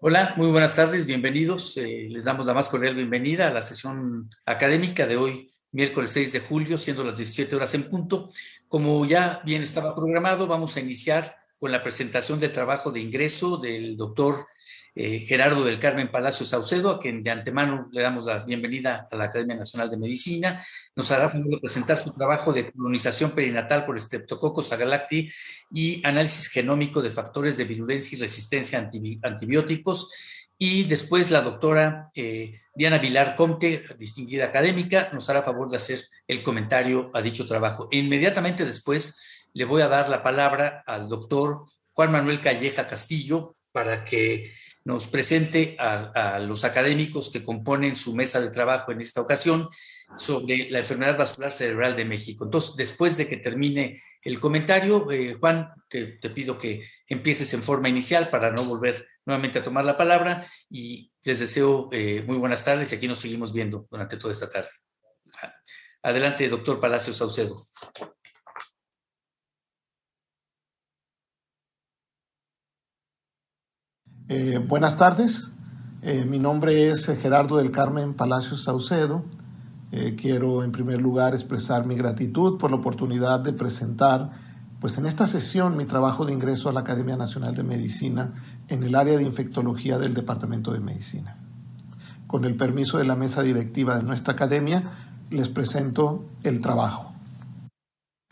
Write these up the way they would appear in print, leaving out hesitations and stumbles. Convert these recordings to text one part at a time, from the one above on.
Hola, muy buenas tardes, bienvenidos. Les damos la más cordial bienvenida a la sesión académica de hoy, miércoles 6 de julio, siendo las 17 horas en punto. Como ya bien estaba programado, vamos a iniciar con la presentación del trabajo de ingreso del doctor Gerardo del Carmen Palacios Saucedo, a quien de antemano le damos la bienvenida a la Academia Nacional de Medicina. Nos hará favor de presentar su trabajo de colonización perinatal por Streptococcus agalacti y análisis genómico de factores de virulencia y resistencia a antibióticos. Y después la doctora Diana Vilar Comte, distinguida académica, nos hará favor de hacer el comentario a dicho trabajo. E inmediatamente después le voy a dar la palabra al doctor Juan Manuel Calleja Castillo para que nos presente a los académicos que componen su mesa de trabajo en esta ocasión sobre la enfermedad vascular cerebral de México. Entonces, después de que termine el comentario, Juan, te pido que empieces en forma inicial para no volver nuevamente a tomar la palabra y les deseo muy buenas tardes y aquí nos seguimos viendo durante toda esta tarde. Adelante, doctor Palacios Saucedo. Buenas tardes, mi nombre es Gerardo del Carmen Palacios Saucedo. Quiero en primer lugar expresar mi gratitud por la oportunidad de presentar en esta sesión mi trabajo de ingreso a la Academia Nacional de Medicina en el área de infectología del Departamento de Medicina. Con el permiso de la mesa directiva de nuestra academia, les presento el trabajo.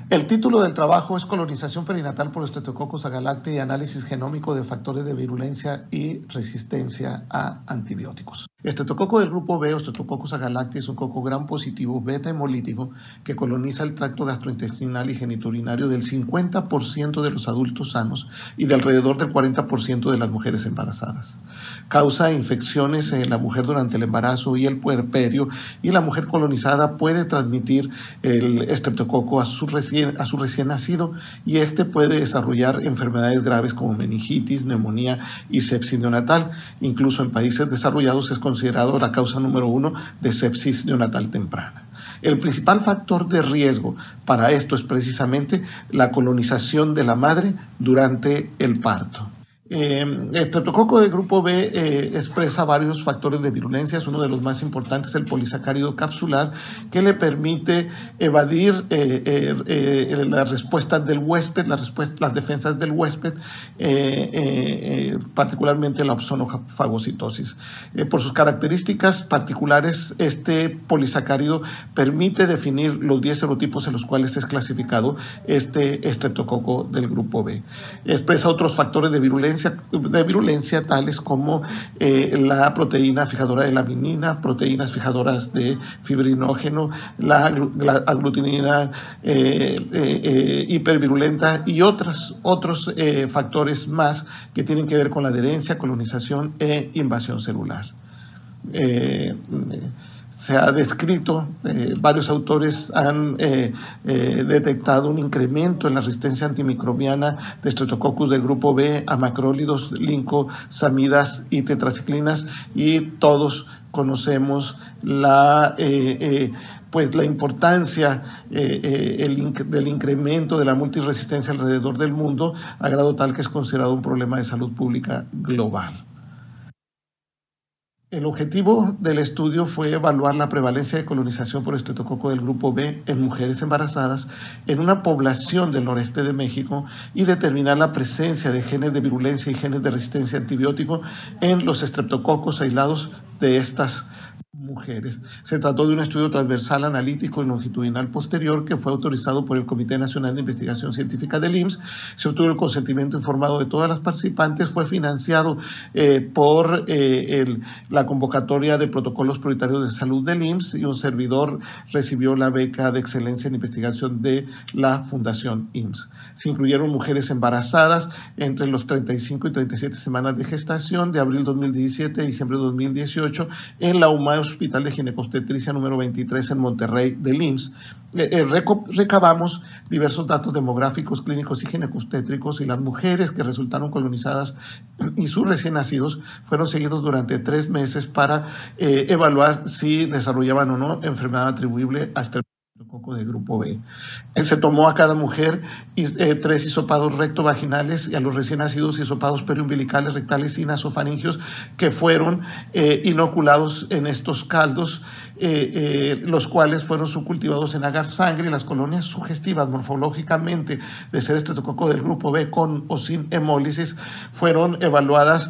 El título del trabajo es Colonización perinatal por Streptococcus agalacti y análisis genómico de factores de virulencia y resistencia a antibióticos. El estreptococo del grupo B o Streptococcus agalacti es un coco gram positivo beta hemolítico que coloniza el tracto gastrointestinal y geniturinario del 50% de los adultos sanos y de alrededor del 40% de las mujeres embarazadas. Causa infecciones en la mujer durante el embarazo y el puerperio, y la mujer colonizada puede transmitir el estreptococo a su recién nacido, y este puede desarrollar enfermedades graves como meningitis, neumonía y sepsis neonatal. Incluso en países desarrollados es considerado la causa número 1 de sepsis neonatal temprana. El principal factor de riesgo para esto es precisamente la colonización de la madre durante el parto. El estreptococo del grupo B expresa varios factores de virulencia. Uno de los más importantes es el polisacárido capsular, que le permite evadir las respuestas del huésped, las defensas del huésped, particularmente la opsonofagocitosis. Por sus características particulares, este polisacárido permite definir los 10 serotipos en los cuales es clasificado este estreptococo del grupo B. Expresa otros factores de virulencia tales como la proteína fijadora de la vinina, proteínas fijadoras de fibrinógeno, la aglutinina hipervirulenta y otros factores más que tienen que ver con la adherencia, colonización e invasión celular. Se ha descrito, varios autores han detectado un incremento en la resistencia antimicrobiana de Streptococcus del grupo B a macrólidos, lincosamidas y tetraciclinas, y todos conocemos la importancia del incremento de la multiresistencia alrededor del mundo, a grado tal que es considerado un problema de salud pública global. El objetivo del estudio fue evaluar la prevalencia de colonización por estreptococo del grupo B en mujeres embarazadas en una población del noreste de México y determinar la presencia de genes de virulencia y genes de resistencia a antibiótico en los estreptococos aislados de estas mujeres. Se trató de un estudio transversal, analítico y longitudinal posterior que fue autorizado por el Comité Nacional de Investigación Científica del IMSS. Se obtuvo el consentimiento informado de todas las participantes. Fue financiado por la convocatoria de protocolos prioritarios de salud del IMSS, y un servidor recibió la beca de excelencia en investigación de la Fundación IMSS. Se incluyeron mujeres embarazadas entre los 35 y 37 semanas de gestación de abril 2017 a diciembre 2018 en la UMA Hospital de Ginecobstetricia número 23 en Monterrey del IMSS. Recabamos diversos datos demográficos, clínicos y ginecobstétricos, y las mujeres que resultaron colonizadas y sus recién nacidos fueron seguidos durante 3 meses para evaluar si desarrollaban o no enfermedad atribuible a coco de grupo B. Se tomó a cada mujer 3 hisopados rectovaginales y a los recién nacidos hisopados periumbilicales, rectales y nasofaringios que fueron inoculados en estos caldos, los cuales fueron subcultivados en agar sangre, y las colonias sugestivas morfológicamente de ser estreptococo del grupo B con o sin hemólisis fueron evaluadas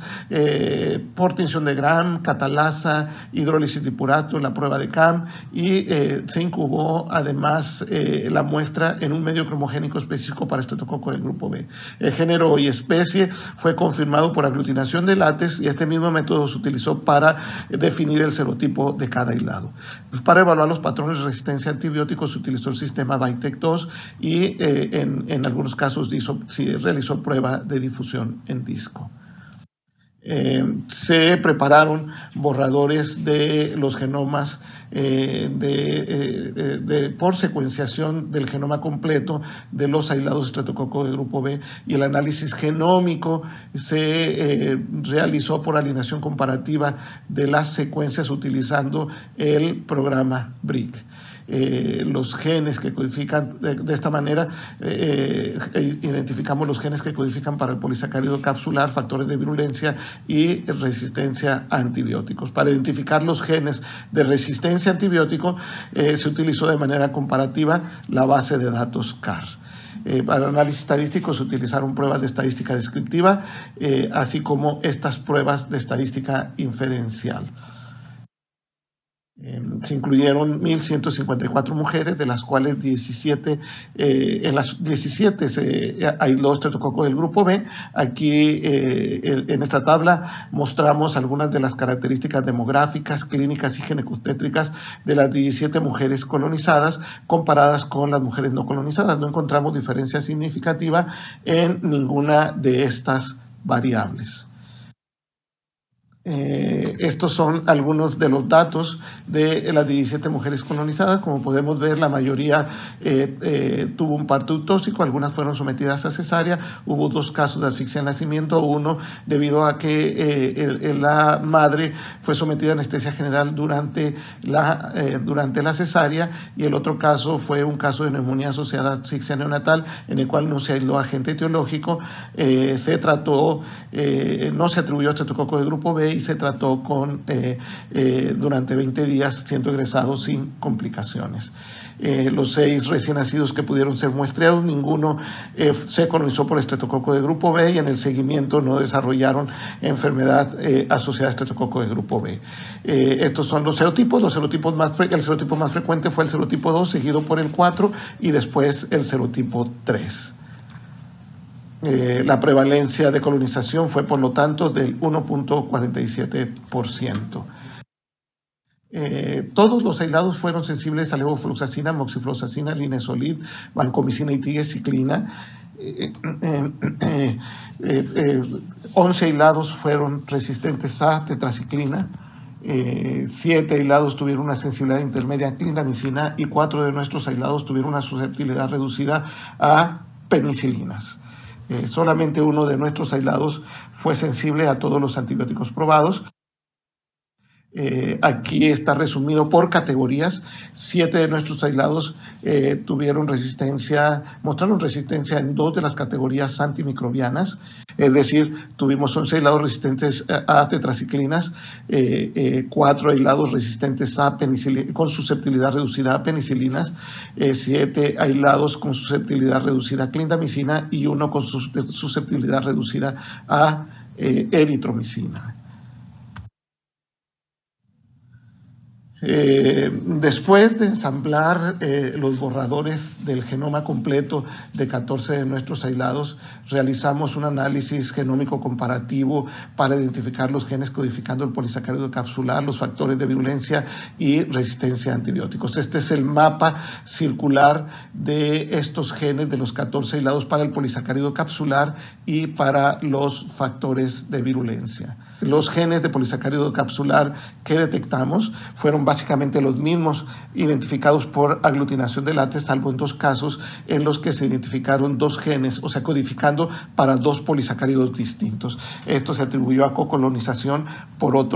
por tinción de Gram, catalasa, hidrólisis de purato, la prueba de CAM, y se incubó además la muestra en un medio cromogénico específico para estreptococo del grupo B. El género y especie fue confirmado por aglutinación de látex, y este mismo método se utilizó para definir el serotipo de cada aislado. Para evaluar los patrones de resistencia a antibióticos se utilizó el sistema Vitek-2 y en algunos casos se realizó prueba de difusión en disco. Se prepararon borradores de los genomas por secuenciación del genoma completo de los aislados estreptococo de grupo B, y el análisis genómico se realizó por alineación comparativa de las secuencias utilizando el programa BRIC. Los genes que codifican de esta manera, identificamos los genes que codifican para el polisacárido capsular, factores de virulencia y resistencia a antibióticos. Para identificar los genes de resistencia a antibiótico se utilizó de manera comparativa la base de datos CAR. Para el análisis estadístico se utilizaron pruebas de estadística descriptiva, así como estas pruebas de estadística inferencial. Se incluyeron 1.154 mujeres, de las cuales 17 se aisló estreptococo del grupo B. Aquí en esta tabla mostramos algunas de las características demográficas, clínicas y ginecostétricas de las 17 mujeres colonizadas comparadas con las mujeres no colonizadas. No encontramos diferencia significativa en ninguna de estas variables. Estos son algunos de los datos de las 17 mujeres colonizadas. Como podemos ver, la mayoría tuvo un parto eutóxico, algunas fueron sometidas a cesárea, hubo 2 casos de asfixia en nacimiento, uno debido a que la madre fue sometida a anestesia general durante la cesárea, y el otro caso fue un caso de neumonía asociada a asfixia neonatal, en el cual no se aisló agente etiológico, no se atribuyó a estreptococo de grupo B y se trató durante 20 días siendo egresado sin complicaciones. Los 6 recién nacidos que pudieron ser muestreados, ninguno se colonizó por estreptococo de grupo B, y en el seguimiento no desarrollaron enfermedad asociada a estreptococo de grupo B. Estos son los serotipos. El serotipo más frecuente fue el serotipo 2, seguido por el 4 y después el serotipo 3. La prevalencia de colonización fue, por lo tanto, del 1.47%. Todos los aislados fueron sensibles a levofloxacina, moxifloxacina, linezolid, vancomicina y tigecyclina. 11 aislados fueron resistentes a tetraciclina. 7 aislados tuvieron una sensibilidad intermedia a clindamicina, y 4 de nuestros aislados tuvieron una susceptibilidad reducida a penicilinas. Solamente uno de nuestros aislados fue sensible a todos los antibióticos probados. Aquí está resumido por categorías. 7 de nuestros aislados mostraron resistencia en 2 de las categorías antimicrobianas, es decir, tuvimos 11 aislados resistentes a tetraciclinas, 4 aislados resistentes a penicilina, con susceptibilidad reducida a penicilinas, 7 aislados con susceptibilidad reducida a clindamicina y 1 con susceptibilidad reducida a eritromicina. Después de ensamblar los borradores del genoma completo de 14 de nuestros aislados, realizamos un análisis genómico comparativo para identificar los genes codificando el polisacárido capsular, los factores de virulencia y resistencia a antibióticos. Este es el mapa circular de estos genes de los 14 aislados para el polisacárido capsular y para los factores de virulencia. Los genes de polisacárido capsular que detectamos fueron básicamente los mismos identificados por aglutinación de látex, salvo en 2 casos en los que se identificaron 2 genes, o sea, codificando para 2 polisacáridos distintos. Esto se atribuyó a cocolonización por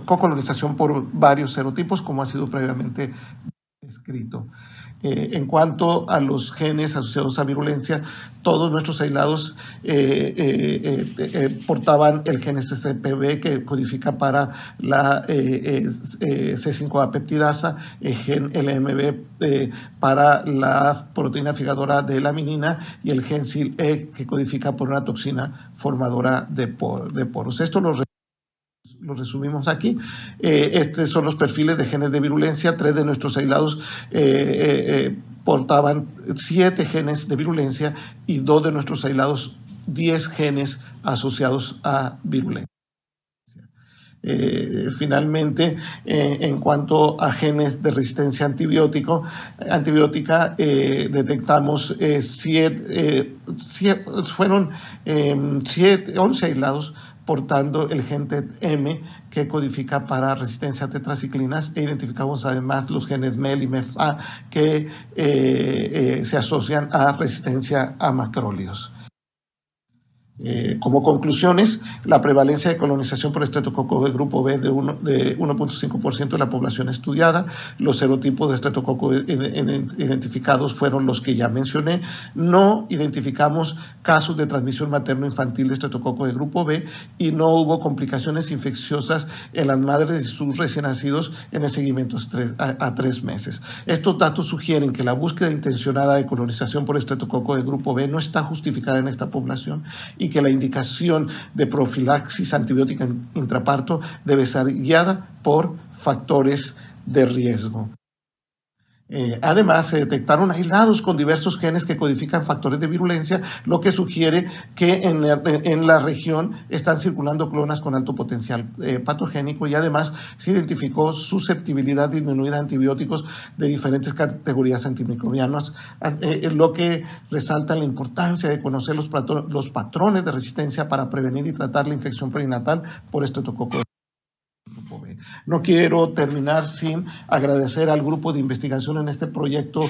cocolonización por varios serotipos, como ha sido previamente escrito. En cuanto a los genes asociados a virulencia, todos nuestros aislados portaban el gen SCPB, que codifica para la C5A peptidasa, el gen LMB para la proteína fijadora de la melanina y el gen SIL-E, que codifica por una toxina formadora de poros. Esto lo resumimos aquí. Estos son los perfiles de genes de virulencia. 3 de nuestros aislados portaban 7 genes de virulencia y 2 de nuestros aislados 10 genes asociados a virulencia. Finalmente, en cuanto a genes de resistencia antibiótica, detectamos 11 aislados portando el gen TET-M, que codifica para resistencia a tetraciclinas, e identificamos además los genes MEL y MEF-A, que se asocian a resistencia a macrólidos. Como conclusiones, la prevalencia de colonización por estreptococo del grupo B de 1.5% de la población estudiada. Los serotipos de estreptococo identificados fueron los que ya mencioné. No identificamos casos de transmisión materno-infantil de estreptococo del grupo B y no hubo complicaciones infecciosas en las madres de sus recién nacidos en el seguimiento a 3 meses. Estos datos sugieren que la búsqueda intencionada de colonización por estreptococo del grupo B no está justificada en esta población y que la indicación de profilaxis antibiótica intraparto debe estar guiada por factores de riesgo. Además, se detectaron aislados con diversos genes que codifican factores de virulencia, lo que sugiere que en la región están circulando clonas con alto potencial patogénico, y además se identificó susceptibilidad disminuida a antibióticos de diferentes categorías antimicrobianas, lo que resalta la importancia de conocer los patrones de resistencia para prevenir y tratar la infección perinatal por estreptococo. No quiero terminar sin agradecer al grupo de investigación en este proyecto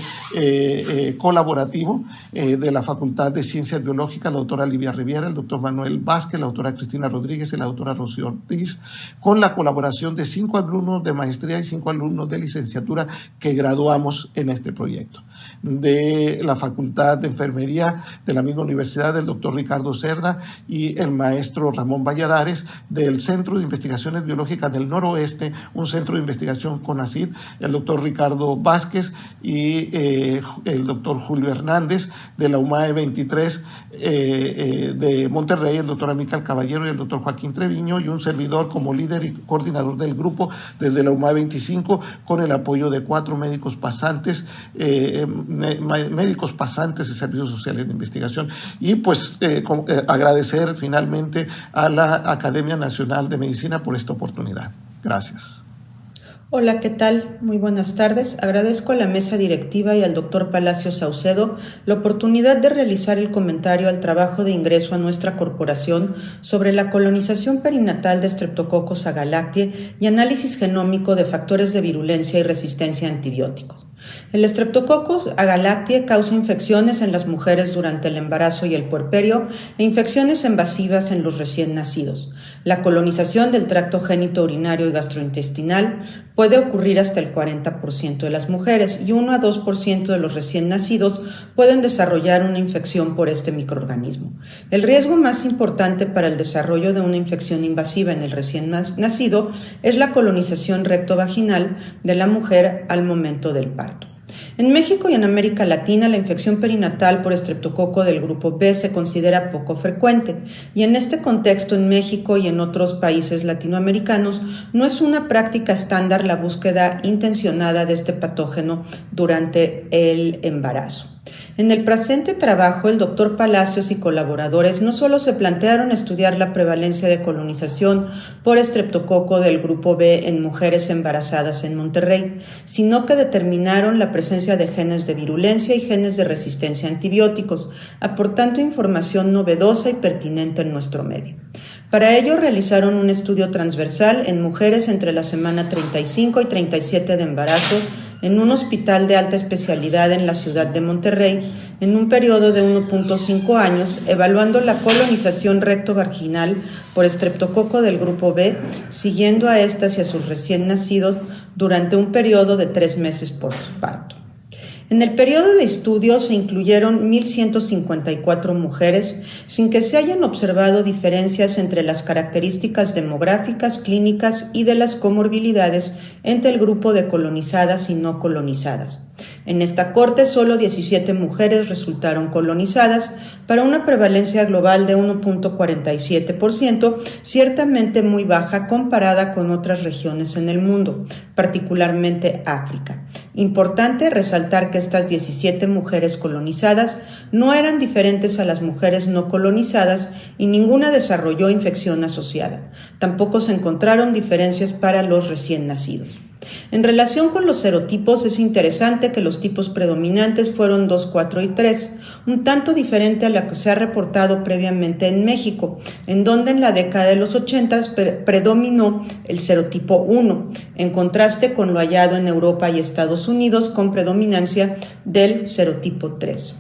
colaborativo de la Facultad de Ciencias Biológicas, la doctora Livia Riviera, el doctor Manuel Vázquez, la doctora Cristina Rodríguez y la doctora Rocío Ortiz, con la colaboración de 5 alumnos de maestría y 5 alumnos de licenciatura que graduamos en este proyecto. De la Facultad de Enfermería de la misma universidad, del doctor Ricardo Cerda y el maestro Ramón Valladares, del Centro de Investigaciones Biológicas del Noroeste, un centro de investigación CONACYT, el doctor Ricardo Vázquez y el doctor Julio Hernández, de la UMAE 23 de Monterrey, el doctor Amílcar Caballero y el doctor Joaquín Treviño, y un servidor como líder y coordinador del grupo desde la UMAE 25, con el apoyo de 4 médicos pasantes de servicios sociales de investigación. Y pues agradecer finalmente a la Academia Nacional de Medicina por esta oportunidad. Gracias. Hola, ¿qué tal? Muy buenas tardes. Agradezco a la mesa directiva y al doctor Palacios Saucedo la oportunidad de realizar el comentario al trabajo de ingreso a nuestra corporación sobre la colonización perinatal de Streptococcus agalactiae y análisis genómico de factores de virulencia y resistencia a antibióticos. El Streptococcus agalactiae causa infecciones en las mujeres durante el embarazo y el puerperio e infecciones invasivas en los recién nacidos. La colonización del tracto genitourinario y gastrointestinal puede ocurrir hasta el 40% de las mujeres y 1 a 2% de los recién nacidos pueden desarrollar una infección por este microorganismo. El riesgo más importante para el desarrollo de una infección invasiva en el recién nacido es la colonización rectovaginal de la mujer al momento del parto. En México y en América Latina, la infección perinatal por estreptococo del grupo B se considera poco frecuente, y en este contexto, en México y en otros países latinoamericanos, no es una práctica estándar la búsqueda intencionada de este patógeno durante el embarazo. En el presente trabajo, el doctor Palacios y colaboradores no solo se plantearon estudiar la prevalencia de colonización por estreptococo del grupo B en mujeres embarazadas en Monterrey, sino que determinaron la presencia de genes de virulencia y genes de resistencia a antibióticos, aportando información novedosa y pertinente en nuestro medio. Para ello realizaron un estudio transversal en mujeres entre la semana 35 y 37 de embarazo en un hospital de alta especialidad en la ciudad de Monterrey en un periodo de 1.5 años, evaluando la colonización rectovaginal por estreptococo del grupo B, siguiendo a estas y a sus recién nacidos durante un periodo de 3 meses postparto. En el periodo de estudio se incluyeron 1.154 mujeres, sin que se hayan observado diferencias entre las características demográficas, clínicas y de las comorbilidades entre el grupo de colonizadas y no colonizadas. En esta corte, solo 17 mujeres resultaron colonizadas, para una prevalencia global de 1.47%, ciertamente muy baja comparada con otras regiones en el mundo, particularmente África. Importante resaltar que estas 17 mujeres colonizadas no eran diferentes a las mujeres no colonizadas y ninguna desarrolló infección asociada. Tampoco se encontraron diferencias para los recién nacidos. En relación con los serotipos, es interesante que los tipos predominantes fueron 2, 4 y 3, un tanto diferente a la que se ha reportado previamente en México, en donde en la década de los 80 predominó el serotipo 1, en contraste con lo hallado en Europa y Estados Unidos con predominancia del serotipo 3.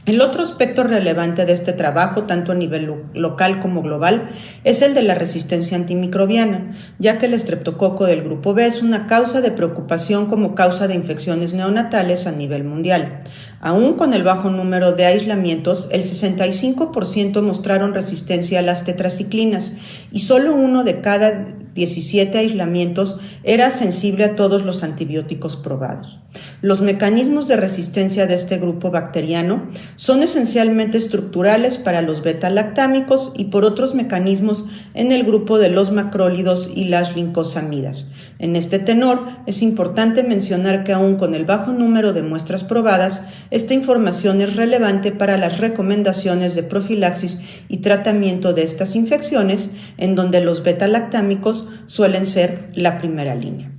El otro aspecto relevante de este trabajo, tanto a nivel local como global, es el de la resistencia antimicrobiana, ya que el estreptococo del grupo B es una causa de preocupación como causa de infecciones neonatales a nivel mundial. Aún con el bajo número de aislamientos, el 65% mostraron resistencia a las tetraciclinas y solo 1 de cada 17 aislamientos era sensible a todos los antibióticos probados. Los mecanismos de resistencia de este grupo bacteriano son esencialmente estructurales para los beta-lactámicos y por otros mecanismos en el grupo de los macrólidos y las lincosamidas. En este tenor, es importante mencionar que aún con el bajo número de muestras probadas, esta información es relevante para las recomendaciones de profilaxis y tratamiento de estas infecciones, en donde los beta-lactámicos suelen ser la primera línea.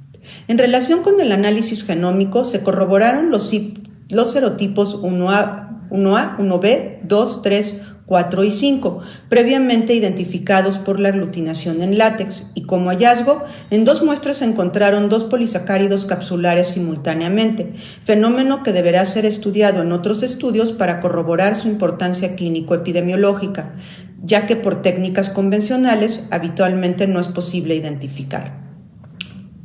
En relación con el análisis genómico, se corroboraron los serotipos 1A, 1B, 2, 3, 4 y 5, previamente identificados por la aglutinación en látex, y como hallazgo, en 2 muestras se encontraron 2 polisacáridos capsulares simultáneamente, fenómeno que deberá ser estudiado en otros estudios para corroborar su importancia clínico-epidemiológica, ya que por técnicas convencionales habitualmente no es posible identificar.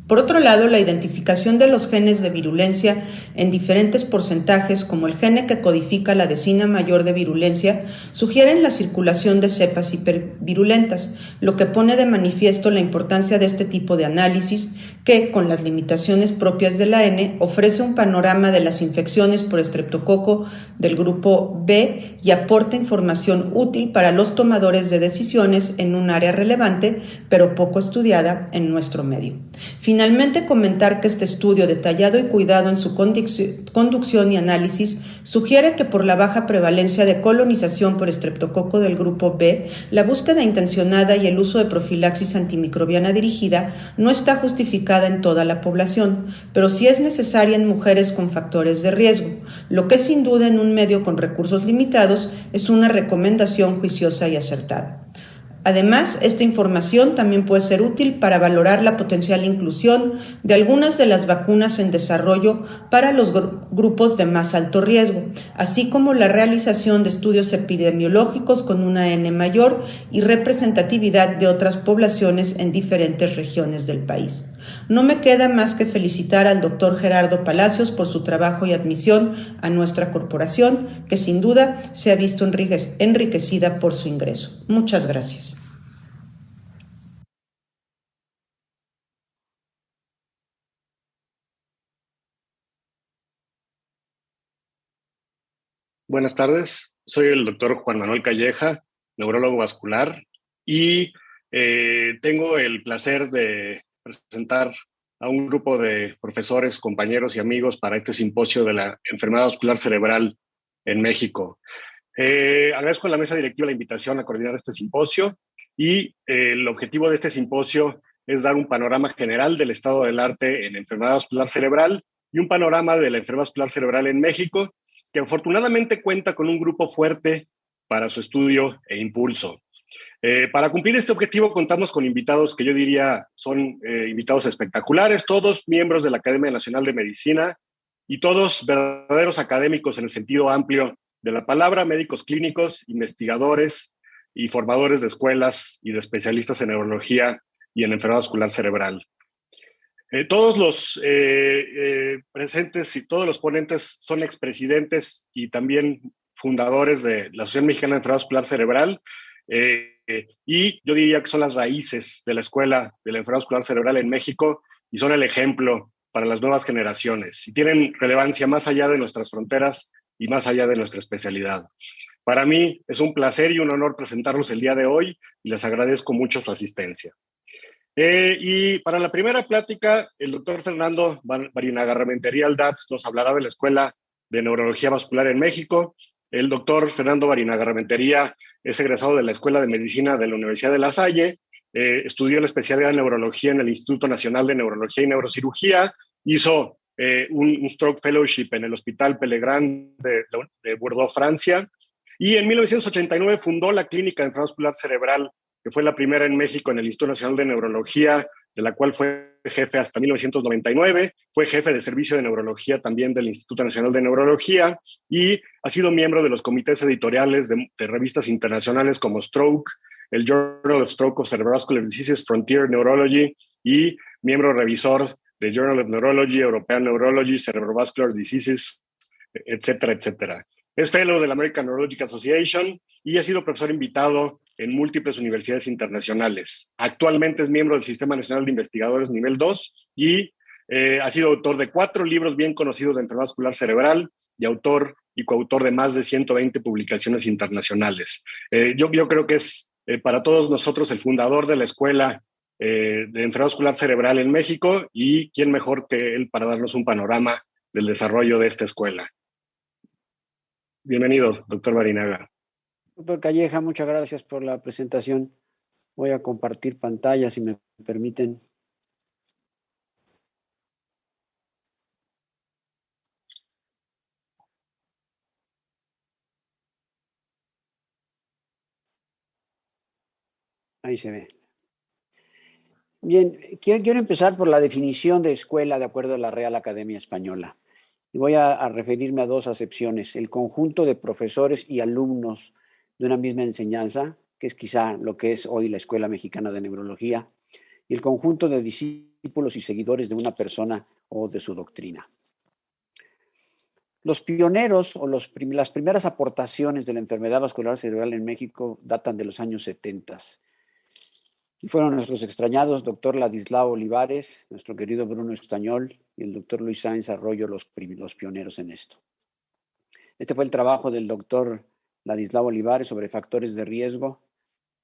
Por otro lado, la identificación de los genes de virulencia en diferentes porcentajes, como el gene que codifica la decina mayor de virulencia, sugieren la circulación de cepas hipervirulentas, lo que pone de manifiesto la importancia de este tipo de análisis que, con las limitaciones propias de la N, ofrece un panorama de las infecciones por estreptococo del grupo B y aporta información útil para los tomadores de decisiones en un área relevante, pero poco estudiada en nuestro medio. Finalmente, comentar que este estudio detallado y cuidado en su conducción y análisis sugiere que por la baja prevalencia de colonización por estreptococo del grupo B, la búsqueda intencionada y el uso de profilaxis antimicrobiana dirigida no está justificada en toda la población, pero sí es necesaria en mujeres con factores de riesgo, lo que sin duda en un medio con recursos limitados es una recomendación juiciosa y acertada. Además, esta información también puede ser útil para valorar la potencial inclusión de algunas de las vacunas en desarrollo para los grupos de más alto riesgo, así como la realización de estudios epidemiológicos con una N mayor y representatividad de otras poblaciones en diferentes regiones del país. No me queda más que felicitar al doctor Gerardo Palacios por su trabajo y admisión a nuestra corporación, que sin duda se ha visto enriquecida por su ingreso. Muchas gracias. Buenas tardes, soy el doctor Juan Manuel Calleja, neurólogo vascular, y tengo el placer de presentar a un grupo de profesores, compañeros y amigos para este simposio de la enfermedad vascular cerebral en México. Agradezco a la mesa directiva la invitación a coordinar este simposio y el objetivo de este simposio es dar un panorama general del estado del arte en enfermedad vascular cerebral y un panorama de la enfermedad vascular cerebral en México, que afortunadamente cuenta con un grupo fuerte para su estudio e impulso. Para cumplir este objetivo contamos con invitados que yo diría son invitados espectaculares, todos miembros de la Academia Nacional de Medicina y todos verdaderos académicos en el sentido amplio de la palabra, médicos clínicos, investigadores y formadores de escuelas y de especialistas en neurología y en enfermedad vascular cerebral. Todos los presentes y todos los ponentes son expresidentes y también fundadores de la Asociación Mexicana de Enfermedad Vascular Cerebral, y yo diría que son las raíces de la Escuela de la Enfermedad Vascular Cerebral en México y son el ejemplo para las nuevas generaciones y tienen relevancia más allá de nuestras fronteras y más allá de nuestra especialidad. Para mí es un placer y un honor presentarlos el día de hoy y les agradezco mucho su asistencia. Y para la primera plática, el doctor Fernando Barinagarrementería Aldaz nos hablará de la Escuela de Neurología Vascular en México. El doctor Fernando Barinagarrementería es egresado de la Escuela de Medicina de la Universidad de La Salle, estudió la especialidad de Neurología en el Instituto Nacional de Neurología y Neurocirugía, hizo un Stroke Fellowship en el Hospital Pellegrin de Bordeaux, Francia, y en 1989 fundó la Clínica de Enfermedad Vascular Cerebral, que fue la primera en México en el Instituto Nacional de Neurología, de la cual fue jefe hasta 1999, fue jefe de servicio de neurología también del Instituto Nacional de Neurología y ha sido miembro de los comités editoriales de revistas internacionales como Stroke, el Journal of Stroke of Cerebrovascular Diseases, Frontier Neurology y miembro revisor de Journal of Neurology, European Neurology, Cerebrovascular Diseases, etcétera, etcétera. Es fellow de la American Neurological Association y ha sido profesor invitado en múltiples universidades internacionales. Actualmente es miembro del Sistema Nacional de Investigadores Nivel 2 y ha sido autor de 4 libros bien conocidos de enfermedad vascular cerebral y autor y coautor de más de 120 publicaciones internacionales. Yo creo que es para todos nosotros el fundador de la Escuela de Enfermedad Vascular Cerebral en México y quién mejor que él para darnos un panorama del desarrollo de esta escuela. Bienvenido, doctor Barinaga. Doctor Calleja, muchas gracias por la presentación. Voy a compartir pantalla, si me permiten. Ahí se ve. Bien, quiero empezar por la definición de escuela de acuerdo a la Real Academia Española. Y voy a referirme a 2 acepciones: el conjunto de profesores y alumnos de una misma enseñanza, que es quizá lo que es hoy la Escuela Mexicana de Neurología, y el conjunto de discípulos y seguidores de una persona o de su doctrina. Los pioneros o las primeras aportaciones de la enfermedad vascular cerebral en México datan de los años 70. Y fueron nuestros extrañados doctor Ladislao Olivares, nuestro querido Bruno Estañol y el doctor Luis Sáenz Arroyo, los pioneros en esto. Este fue el trabajo del doctor Ladislao Olivares sobre factores de riesgo,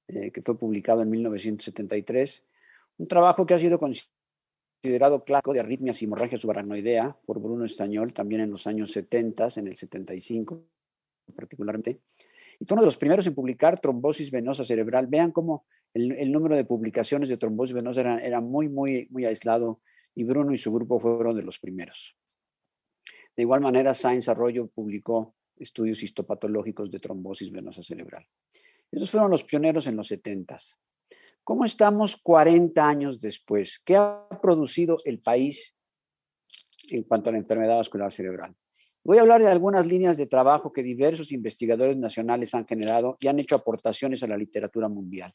que fue publicado en 1973. Un trabajo que ha sido considerado clásico de arritmias y hemorragia subaracnoidea por Bruno Estañol también en los años 70, en el 75 particularmente. Y fue uno de los primeros en publicar trombosis venosa cerebral. Vean cómo el número de publicaciones de trombosis venosa era muy aislado y Bruno y su grupo fueron de los primeros. De igual manera, Sáenz Arroyo publicó estudios histopatológicos de trombosis venosa cerebral. Esos fueron los pioneros en los 70. ¿Cómo estamos 40 años después? ¿Qué ha producido el país en cuanto a la enfermedad vascular cerebral? Voy a hablar de algunas líneas de trabajo que diversos investigadores nacionales han generado y han hecho aportaciones a la literatura mundial.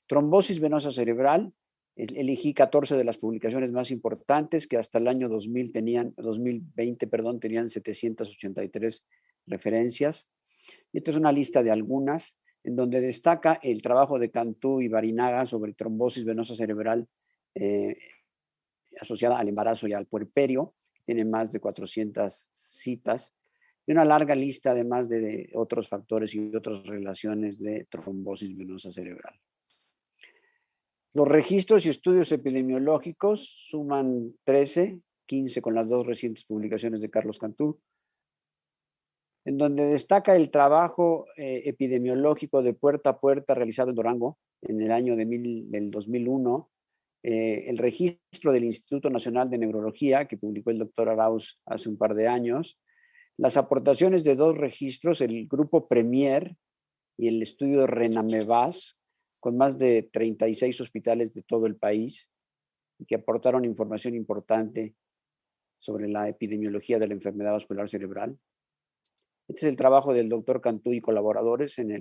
Trombosis venosa cerebral, elegí 14 de las publicaciones más importantes que hasta el año 2020 tenían 783 referencias. Y esta es una lista de algunas en donde destaca el trabajo de Cantú y Barinaga sobre trombosis venosa cerebral asociada al embarazo y al puerperio. Tiene más de 400 citas y una larga lista además de otros factores y otras relaciones de trombosis venosa cerebral. Los registros y estudios epidemiológicos suman 13, 15 con las 2 recientes publicaciones de Carlos Cantú, en donde destaca el trabajo epidemiológico de puerta a puerta realizado en Durango en el año del 2001, el registro del Instituto Nacional de Neurología que publicó el doctor Arauz hace un par de años, las aportaciones de 2 registros, el grupo Premier y el estudio de Renamevas, con más de 36 hospitales de todo el país y que aportaron información importante sobre la epidemiología de la enfermedad vascular cerebral. Este es el trabajo del doctor Cantú y colaboradores en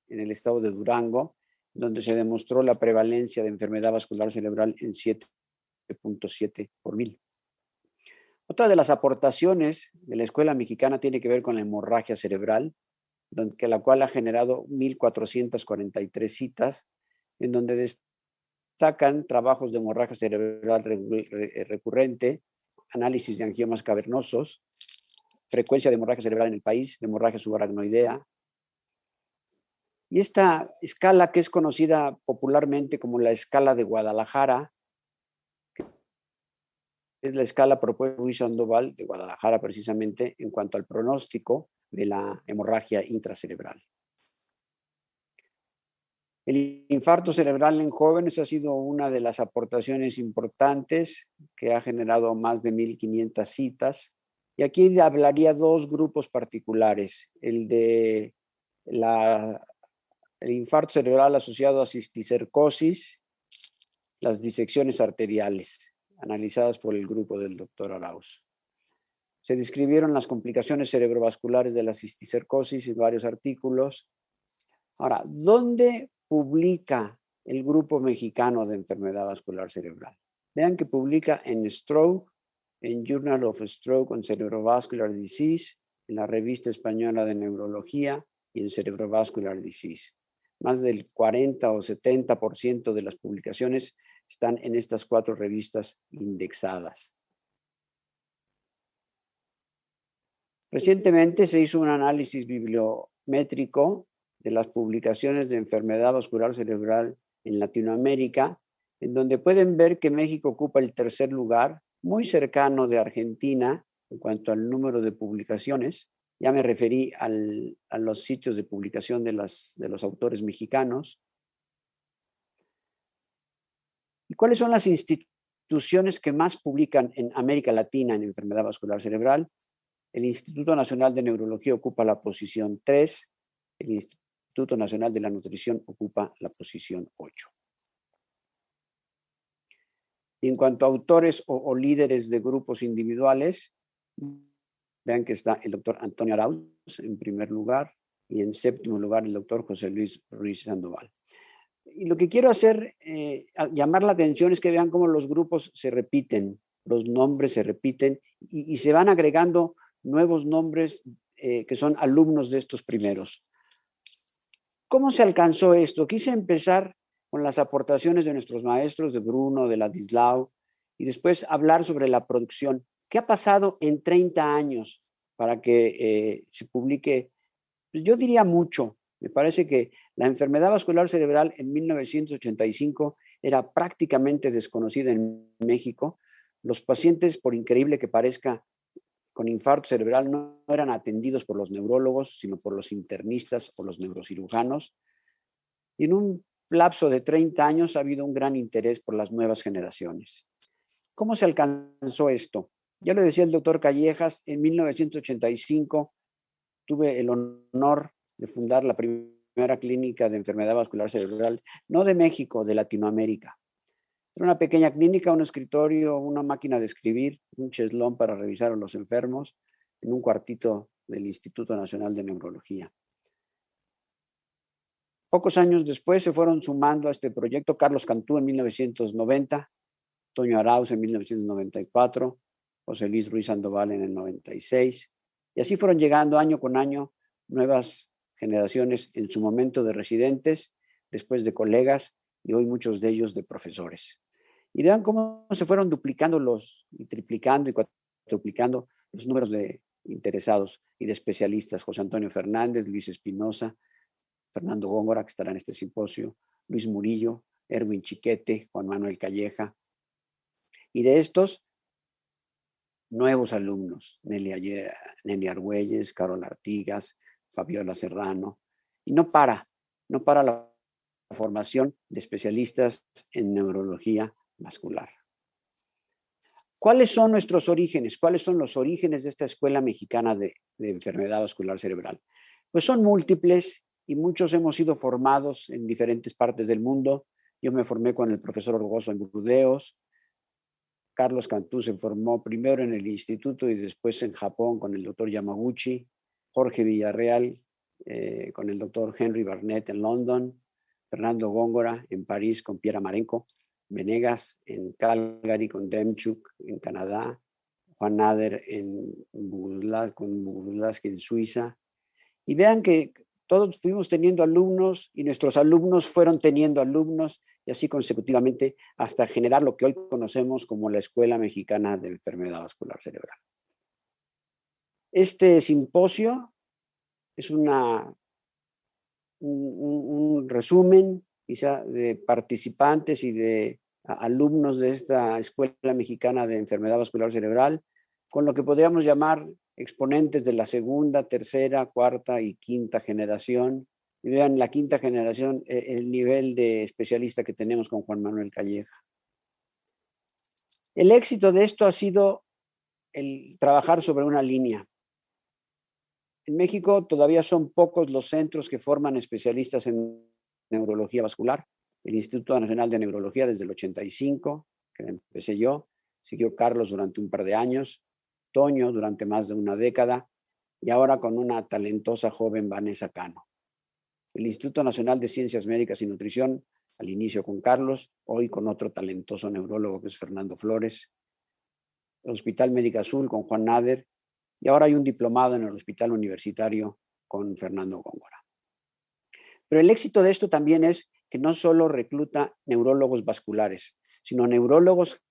el estado de Durango, donde se demostró la prevalencia de enfermedad vascular cerebral en 7.7 por 1000. Otra de las aportaciones de la escuela mexicana tiene que ver con la hemorragia cerebral, la cual ha generado 1,443 citas, en donde destacan trabajos de hemorragia cerebral recurrente, análisis de angiomas cavernosos, frecuencia de hemorragia cerebral en el país, de hemorragia subaracnoidea. Y esta escala, que es conocida popularmente como la escala de Guadalajara, es la escala propuesta por Luis Sandoval de Guadalajara precisamente en cuanto al pronóstico de la hemorragia intracerebral. El infarto cerebral en jóvenes ha sido una de las aportaciones importantes que ha generado más de 1,500 citas. Y aquí hablaría dos grupos particulares, el de el infarto cerebral asociado a cisticercosis, las disecciones arteriales, analizadas por el grupo del doctor Arauz. Se describieron las complicaciones cerebrovasculares de la cisticercosis en varios artículos. Ahora, ¿dónde publica el grupo mexicano de enfermedad vascular cerebral? Vean que publica en Stroke, en Journal of Stroke and Cerebrovascular Disease, en la Revista Española de Neurología y en Cerebrovascular Disease. Más del 40 o 70% de las publicaciones están en estas 4 revistas indexadas. Recientemente se hizo un análisis bibliométrico de las publicaciones de enfermedad vascular cerebral en Latinoamérica, en donde pueden ver que México ocupa el 3er lugar, muy cercano de Argentina en cuanto al número de publicaciones. Ya me referí a los sitios de publicación de los autores mexicanos. ¿Y cuáles son las instituciones que más publican en América Latina en enfermedad vascular cerebral? El Instituto Nacional de Neurología ocupa la posición 3, el Instituto Nacional de la Nutrición ocupa la posición 8. Y en cuanto a autores o líderes de grupos individuales, vean que está el doctor Antonio Arauz en primer lugar y en 7º lugar el doctor José Luis Ruiz Sandoval. Y lo que quiero hacer, llamar la atención, es que vean cómo los grupos se repiten, los nombres se repiten y se van agregando nuevos nombres que son alumnos de estos primeros. ¿Cómo se alcanzó esto? Quise empezar con las aportaciones de nuestros maestros, de Bruno, de Ladislao, y después hablar sobre la producción. ¿Qué ha pasado en 30 años para que se publique? Yo diría mucho. Me parece que la enfermedad vascular cerebral en 1985 era prácticamente desconocida en México. Los pacientes, por increíble que parezca, con infarto cerebral no eran atendidos por los neurólogos, sino por los internistas o los neurocirujanos. Y en un lapso de 30 años ha habido un gran interés por las nuevas generaciones. ¿Cómo se alcanzó esto? Ya lo decía el doctor Callejas, en 1985 tuve el honor de fundar la primera clínica de enfermedad vascular cerebral, no de México, de Latinoamérica. Era una pequeña clínica, un escritorio, una máquina de escribir, un cheslón para revisar a los enfermos, en un cuartito del Instituto Nacional de Neurología. Pocos años después se fueron sumando a este proyecto Carlos Cantú en 1990, Toño Arauz en 1994, José Luis Ruiz Sandoval en el 96, y así fueron llegando año con año nuevas generaciones, en su momento de residentes, después de colegas y hoy muchos de ellos de profesores. Y vean cómo se fueron duplicando y triplicando y cuatruplicando los números de interesados y de especialistas. José Antonio Fernández, Luis Espinosa, Fernando Góngora, que estará en este simposio, Luis Murillo, Erwin Chiquete, Juan Manuel Calleja. Y de estos, nuevos alumnos, Nelly Argüelles, Carol Artigas, Fabiola Serrano. Y no para la formación de especialistas en neurología vascular. ¿Cuáles son nuestros orígenes? ¿Cuáles son los orígenes de esta Escuela Mexicana de Enfermedad Vascular Cerebral? Pues son múltiples y muchos hemos sido formados en diferentes partes del mundo. Yo me formé con el profesor Orgozo en Burdeos. Carlos Cantú se formó primero en el instituto y después en Japón con el doctor Yamaguchi. Jorge Villarreal con el doctor Henry Barnett en London. Fernando Góngora en París con Pierre Amarenco. Venegas en Calgary con Demchuk en Canadá. Juan Nader con Bugulaski en Suiza. Y vean que todos fuimos teniendo alumnos y nuestros alumnos fueron teniendo alumnos y así consecutivamente hasta generar lo que hoy conocemos como la Escuela Mexicana de Enfermedad Vascular Cerebral. Este simposio es un resumen quizá de participantes y de alumnos de esta Escuela Mexicana de Enfermedad Vascular Cerebral, con lo que podríamos llamar exponentes de la segunda, tercera, cuarta y quinta generación. Y vean la quinta generación, el nivel de especialista que tenemos con Juan Manuel Calleja. El éxito de esto ha sido el trabajar sobre una línea. En México todavía son pocos los centros que forman especialistas en neurología vascular. El Instituto Nacional de Neurología desde el 85, que empecé yo, siguió Carlos durante un par de años, Toño durante más de una década y ahora con una talentosa joven Vanessa Cano. El Instituto Nacional de Ciencias Médicas y Nutrición, al inicio con Carlos, hoy con otro talentoso neurólogo que es Fernando Flores. El Hospital Médica Azul con Juan Nader y ahora hay un diplomado en el Hospital Universitario con Fernando Góngora. Pero el éxito de esto también es que no solo recluta neurólogos vasculares, sino neurólogos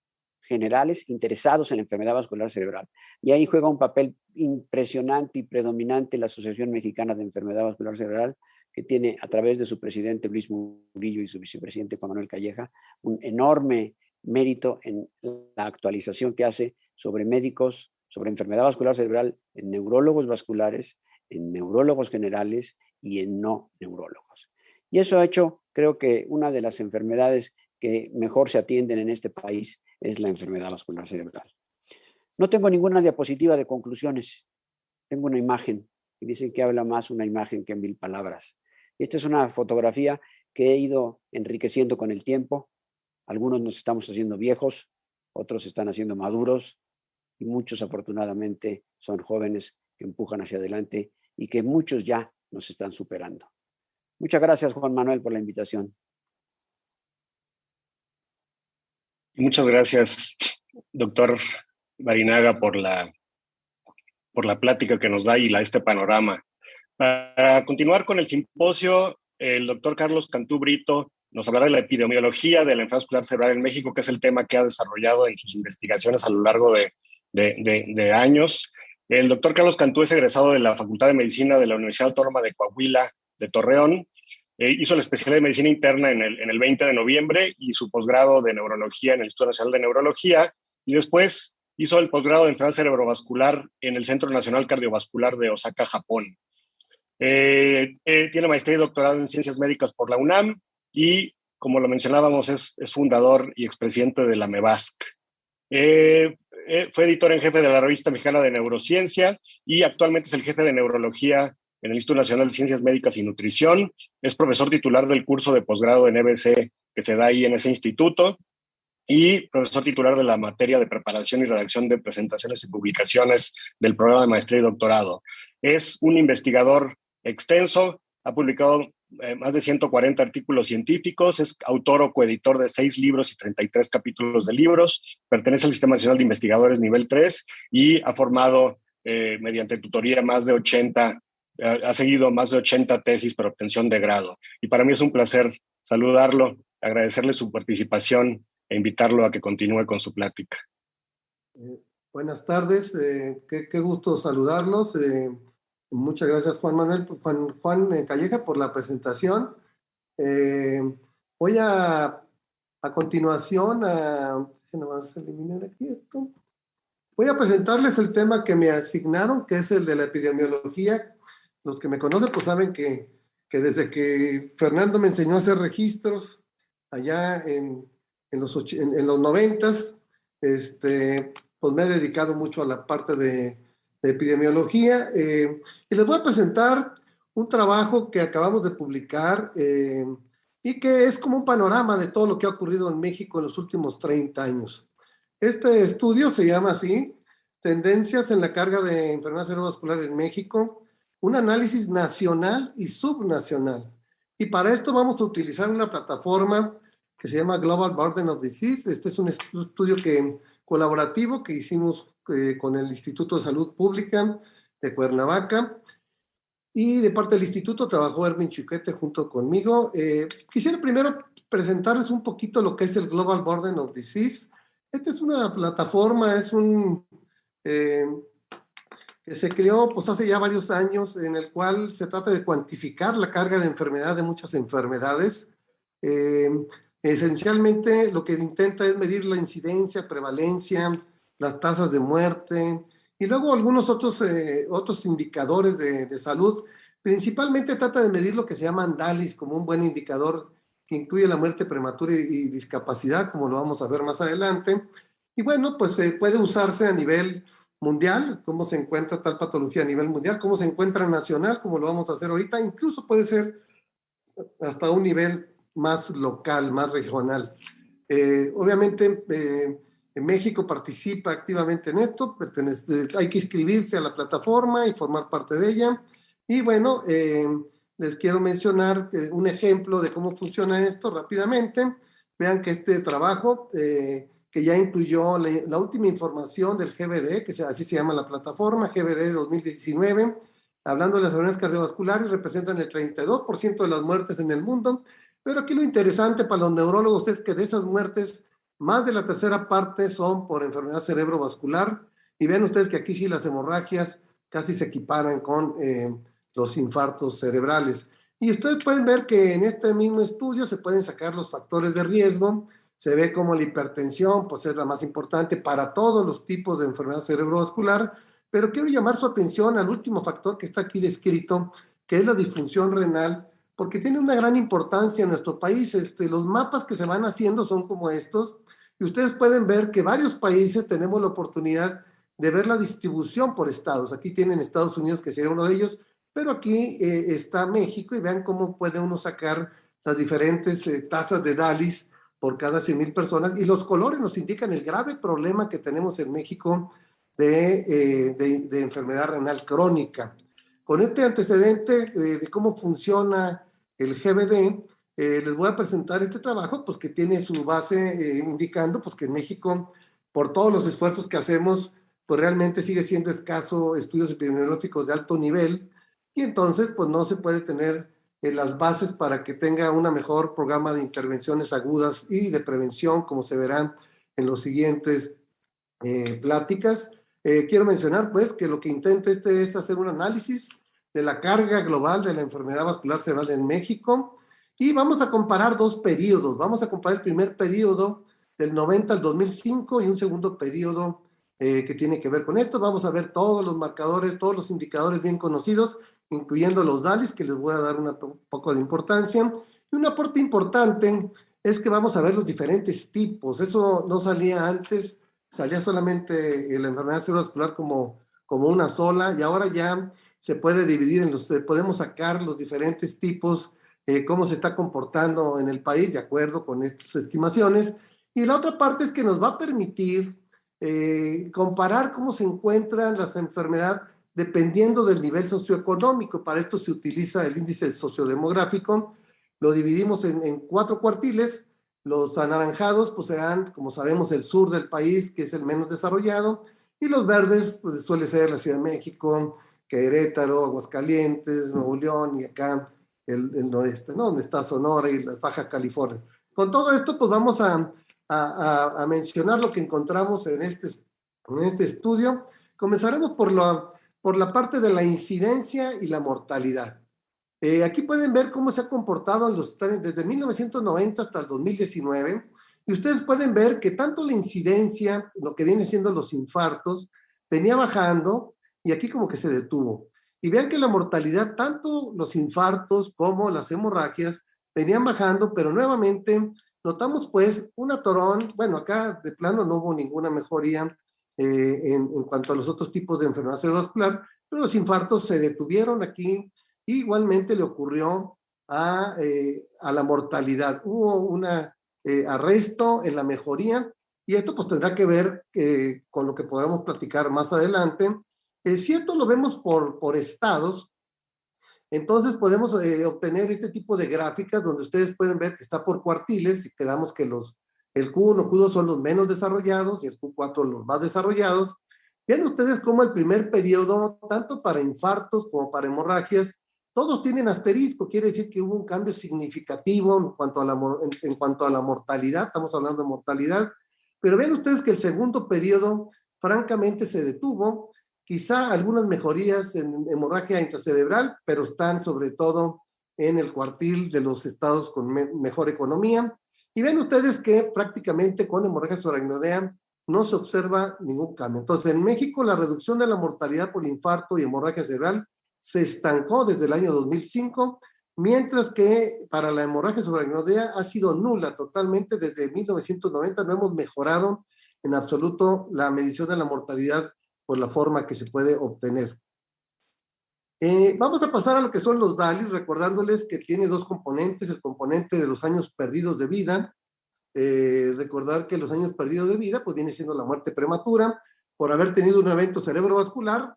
generales interesados en la enfermedad vascular cerebral. Y ahí juega un papel impresionante y predominante la Asociación Mexicana de Enfermedad Vascular Cerebral, que tiene a través de su presidente Luis Murillo y su vicepresidente Juan Manuel Calleja un enorme mérito en la actualización que hace sobre médicos, sobre enfermedad vascular cerebral en neurólogos vasculares, en neurólogos generales y en no neurólogos. Y eso ha hecho, creo que una de las enfermedades que mejor se atienden en este país es la enfermedad vascular cerebral. No tengo ninguna diapositiva de conclusiones. Tengo una imagen y dicen que habla más una imagen que 1000 palabras. Esta es una fotografía que he ido enriqueciendo con el tiempo. Algunos nos estamos haciendo viejos, otros se están haciendo maduros y muchos afortunadamente son jóvenes que empujan hacia adelante y que muchos ya nos están superando. Muchas gracias, Juan Manuel, por la invitación. Muchas gracias, doctor Barinaga, por la plática que nos da y este panorama. Para continuar con el simposio, el doctor Carlos Cantú Brito nos hablará de la epidemiología de la enfermedad vascular cerebral en México, que es el tema que ha desarrollado en sus investigaciones a lo largo de años. El doctor Carlos Cantú es egresado de la Facultad de Medicina de la Universidad Autónoma de Coahuila de Torreón. Hizo la especialidad de Medicina Interna en el 20 de noviembre y su posgrado de Neurología en el Instituto Nacional de Neurología. Y después hizo el posgrado de Enfermedad Cerebrovascular en el Centro Nacional Cardiovascular de Osaka, Japón. Tiene maestría y doctorado en Ciencias Médicas por la UNAM y, como lo mencionábamos, es fundador y expresidente de la MEVASC. Fue editor en jefe de la Revista Mexicana de Neurociencia y actualmente es el jefe de Neurología en el Instituto Nacional de Ciencias Médicas y Nutrición. Es profesor titular del curso de posgrado en EBC que se da ahí en ese instituto y profesor titular de la materia de preparación y redacción de presentaciones y publicaciones del programa de maestría y doctorado. Es un investigador extenso, ha publicado más de 140 artículos científicos, es autor o coeditor de 6 libros y 33 capítulos de libros, pertenece al Sistema Nacional de Investigadores nivel 3 y ha formado mediante tutoría ha seguido más de 80 tesis para obtención de grado. Y para mí es un placer saludarlo, agradecerle su participación e invitarlo a que continúe con su plática. Buenas tardes, qué gusto saludarlos. Muchas gracias, Juan Calleja, por la presentación. Voy a continuación voy a presentarles el tema que me asignaron, que es el de la epidemiología. Los que me conocen pues saben que desde que Fernando me enseñó a hacer registros allá en los 90s, pues me he dedicado mucho a la parte de epidemiología, y les voy a presentar un trabajo que acabamos de publicar y que es como un panorama de todo lo que ha ocurrido en México en los últimos 30 años. Este estudio se llama así, Tendencias en la carga de enfermedad cerebrovascular en México, un análisis nacional y subnacional. Y para esto vamos a utilizar una plataforma que se llama Global Burden of Disease. Este es un estudio colaborativo que hicimos con el Instituto de Salud Pública de Cuernavaca. Y de parte del instituto trabajó Erwin Chiquete junto conmigo. Quisiera primero presentarles un poquito lo que es el Global Burden of Disease. Esta es una plataforma, que se creó pues hace ya varios años, en el cual se trata de cuantificar la carga de enfermedad de muchas enfermedades. Esencialmente lo que intenta es medir la incidencia, prevalencia, las tasas de muerte y luego algunos otros indicadores de salud. Principalmente trata de medir lo que se llama DALYs como un buen indicador que incluye la muerte prematura y discapacidad, como lo vamos a ver más adelante. Y bueno, pues puede usarse a nivel mundial, cómo se encuentra tal patología a nivel mundial, cómo se encuentra nacional, como lo vamos a hacer ahorita, incluso puede ser hasta un nivel más local, más regional. Obviamente, México participa activamente en esto, hay que inscribirse a la plataforma y formar parte de ella. Y bueno, les quiero mencionar un ejemplo de cómo funciona esto rápidamente. Vean que este trabajo, que ya incluyó la última información del GBD, así se llama la plataforma, GBD 2019, hablando de las enfermedades cardiovasculares, representan el 32% de las muertes en el mundo, pero aquí lo interesante para los neurólogos es que de esas muertes, más de la tercera parte son por enfermedad cerebrovascular, y ven ustedes que aquí sí las hemorragias casi se equiparan con los infartos cerebrales. Y ustedes pueden ver que en este mismo estudio se pueden sacar los factores de riesgo. Se ve como la hipertensión pues es la más importante para todos los tipos de enfermedad cerebrovascular, pero quiero llamar su atención al último factor que está aquí descrito, que es la disfunción renal, porque tiene una gran importancia en nuestro país. Los mapas que se van haciendo son como estos, y ustedes pueden ver que varios países tenemos la oportunidad de ver la distribución por estados. Aquí tienen Estados Unidos, que sería uno de ellos, pero aquí está México, y vean cómo puede uno sacar las diferentes tasas de DALYs por cada 100,000 personas, y los colores nos indican el grave problema que tenemos en México de enfermedad renal crónica. Con este antecedente de cómo funciona el GBD, les voy a presentar este trabajo, pues que tiene su base indicando pues que en México, por todos los esfuerzos que hacemos, pues realmente sigue siendo escaso estudios epidemiológicos de alto nivel, y entonces pues no se puede tener las bases para que tenga una mejor programa de intervenciones agudas y de prevención, como se verán en los siguientes pláticas. Quiero mencionar pues que lo que intenta es hacer un análisis de la carga global de la enfermedad vascular cerebral en México, y vamos a comparar dos periodos. Vamos a comparar el primer periodo del 90 al 2005 y un segundo periodo que tiene que ver con esto. Vamos a ver todos los marcadores, todos los indicadores bien conocidos, incluyendo los DALYs, que les voy a dar un poco de importancia. Y un aporte importante es que vamos a ver los diferentes tipos. Eso no salía antes, salía solamente la enfermedad cerebrovascular como una sola, y ahora ya se puede dividir podemos sacar los diferentes tipos, cómo se está comportando en el país de acuerdo con estas estimaciones. Y la otra parte es que nos va a permitir comparar cómo se encuentran las enfermedades dependiendo del nivel socioeconómico. Para esto se utiliza el índice sociodemográfico. Lo dividimos en 4 cuartiles. Los anaranjados pues serán, como sabemos, el sur del país, que es el menos desarrollado, y los verdes pues suele ser la Ciudad de México, Querétaro, Aguascalientes, Nuevo León, y acá el noreste, ¿no? Donde está Sonora y la Baja California. Con todo esto pues vamos a mencionar lo que encontramos en este estudio. Comenzaremos por la parte de la incidencia y la mortalidad. Aquí pueden ver cómo se ha comportado desde 1990 hasta el 2019, y ustedes pueden ver que tanto la incidencia, lo que viene siendo los infartos, venía bajando, y aquí como que se detuvo. Y vean que la mortalidad, tanto los infartos como las hemorragias, venían bajando, pero nuevamente notamos pues un atorón. Bueno, acá de plano no hubo ninguna mejoría en cuanto a los otros tipos de enfermedad cerebrovascular, pero los infartos se detuvieron aquí Igualmente le ocurrió a la mortalidad. Hubo un arresto en la mejoría, y esto pues tendrá que ver con lo que podamos platicar más adelante. Si esto lo vemos por estados, entonces podemos obtener este tipo de gráficas donde ustedes pueden ver que está por cuartiles, y quedamos que el Q1, Q2 son los menos desarrollados y el Q4 los más desarrollados. Vean ustedes cómo el primer periodo, tanto para infartos como para hemorragias, todos tienen asterisco, quiere decir que hubo un cambio significativo en cuanto a la mortalidad, estamos hablando de mortalidad, pero vean ustedes que el segundo periodo francamente se detuvo, quizá algunas mejorías en hemorragia intracerebral, pero están sobre todo en el cuartil de los estados con mejor economía. Y ven ustedes que prácticamente con hemorragia subaracnoidea no se observa ningún cambio. Entonces, en México la reducción de la mortalidad por infarto y hemorragia cerebral se estancó desde el año 2005, mientras que para la hemorragia subaracnoidea ha sido nula totalmente desde 1990. No hemos mejorado en absoluto la medición de la mortalidad por la forma que se puede obtener. Vamos a pasar a lo que son los DALIs, recordándoles que tiene dos componentes: el componente de los años perdidos de vida. Recordar que los años perdidos de vida pues viene siendo la muerte prematura por haber tenido un evento cerebrovascular.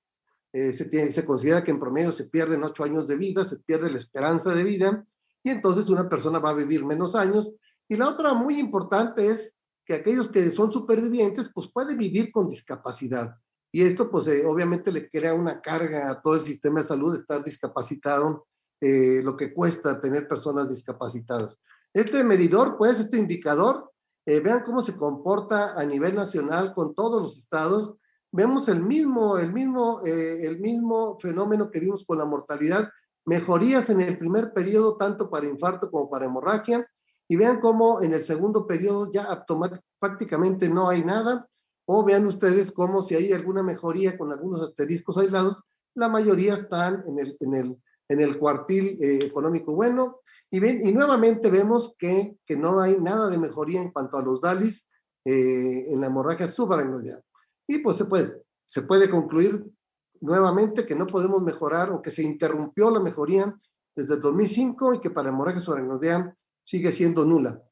Se considera que en promedio se pierden 8 años de vida, se pierde la esperanza de vida, y entonces una persona va a vivir menos años. Y la otra muy importante es que aquellos que son supervivientes pues pueden vivir con discapacidad. Y esto pues obviamente le crea una carga a todo el sistema de salud estar discapacitado, lo que cuesta tener personas discapacitadas. Este medidor, pues, este indicador, vean cómo se comporta a nivel nacional con todos los estados. Vemos el mismo fenómeno que vimos con la mortalidad, mejorías en el primer periodo tanto para infarto como para hemorragia, y vean cómo en el segundo periodo ya prácticamente no hay nada. O vean ustedes cómo si hay alguna mejoría con algunos asteriscos aislados, la mayoría están en el cuartil económico bueno. Y nuevamente vemos que no hay nada de mejoría en cuanto a los DALIs en la hemorragia subaracnoidea. Y pues se puede concluir nuevamente que no podemos mejorar, o que se interrumpió la mejoría desde el 2005, y que para hemorragia subaracnoidea sigue siendo nula.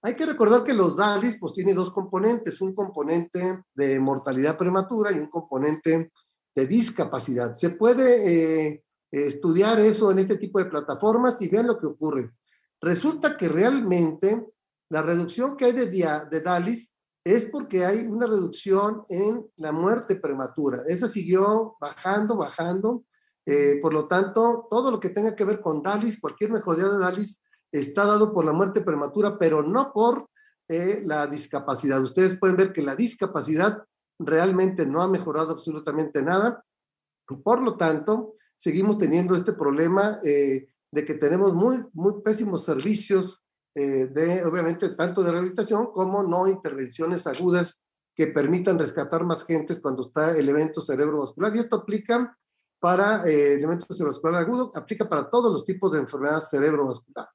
Hay que recordar que los DALIs pues tiene dos componentes: un componente de mortalidad prematura y un componente de discapacidad. Se puede estudiar eso en este tipo de plataformas, y vean lo que ocurre. Resulta que realmente la reducción que hay de DALIs es porque hay una reducción en la muerte prematura. Esa siguió bajando. Por lo tanto, todo lo que tenga que ver con DALIs, cualquier mejoría de DALIs, está dado por la muerte prematura, pero no por la discapacidad. Ustedes pueden ver que la discapacidad realmente no ha mejorado absolutamente nada. Por lo tanto, seguimos teniendo este problema de que tenemos muy pésimos servicios obviamente, tanto de rehabilitación como no intervenciones agudas que permitan rescatar más gentes cuando está el evento cerebrovascular. Y esto aplica para el evento cerebrovascular agudo, aplica para todos los tipos de enfermedad cerebrovascular.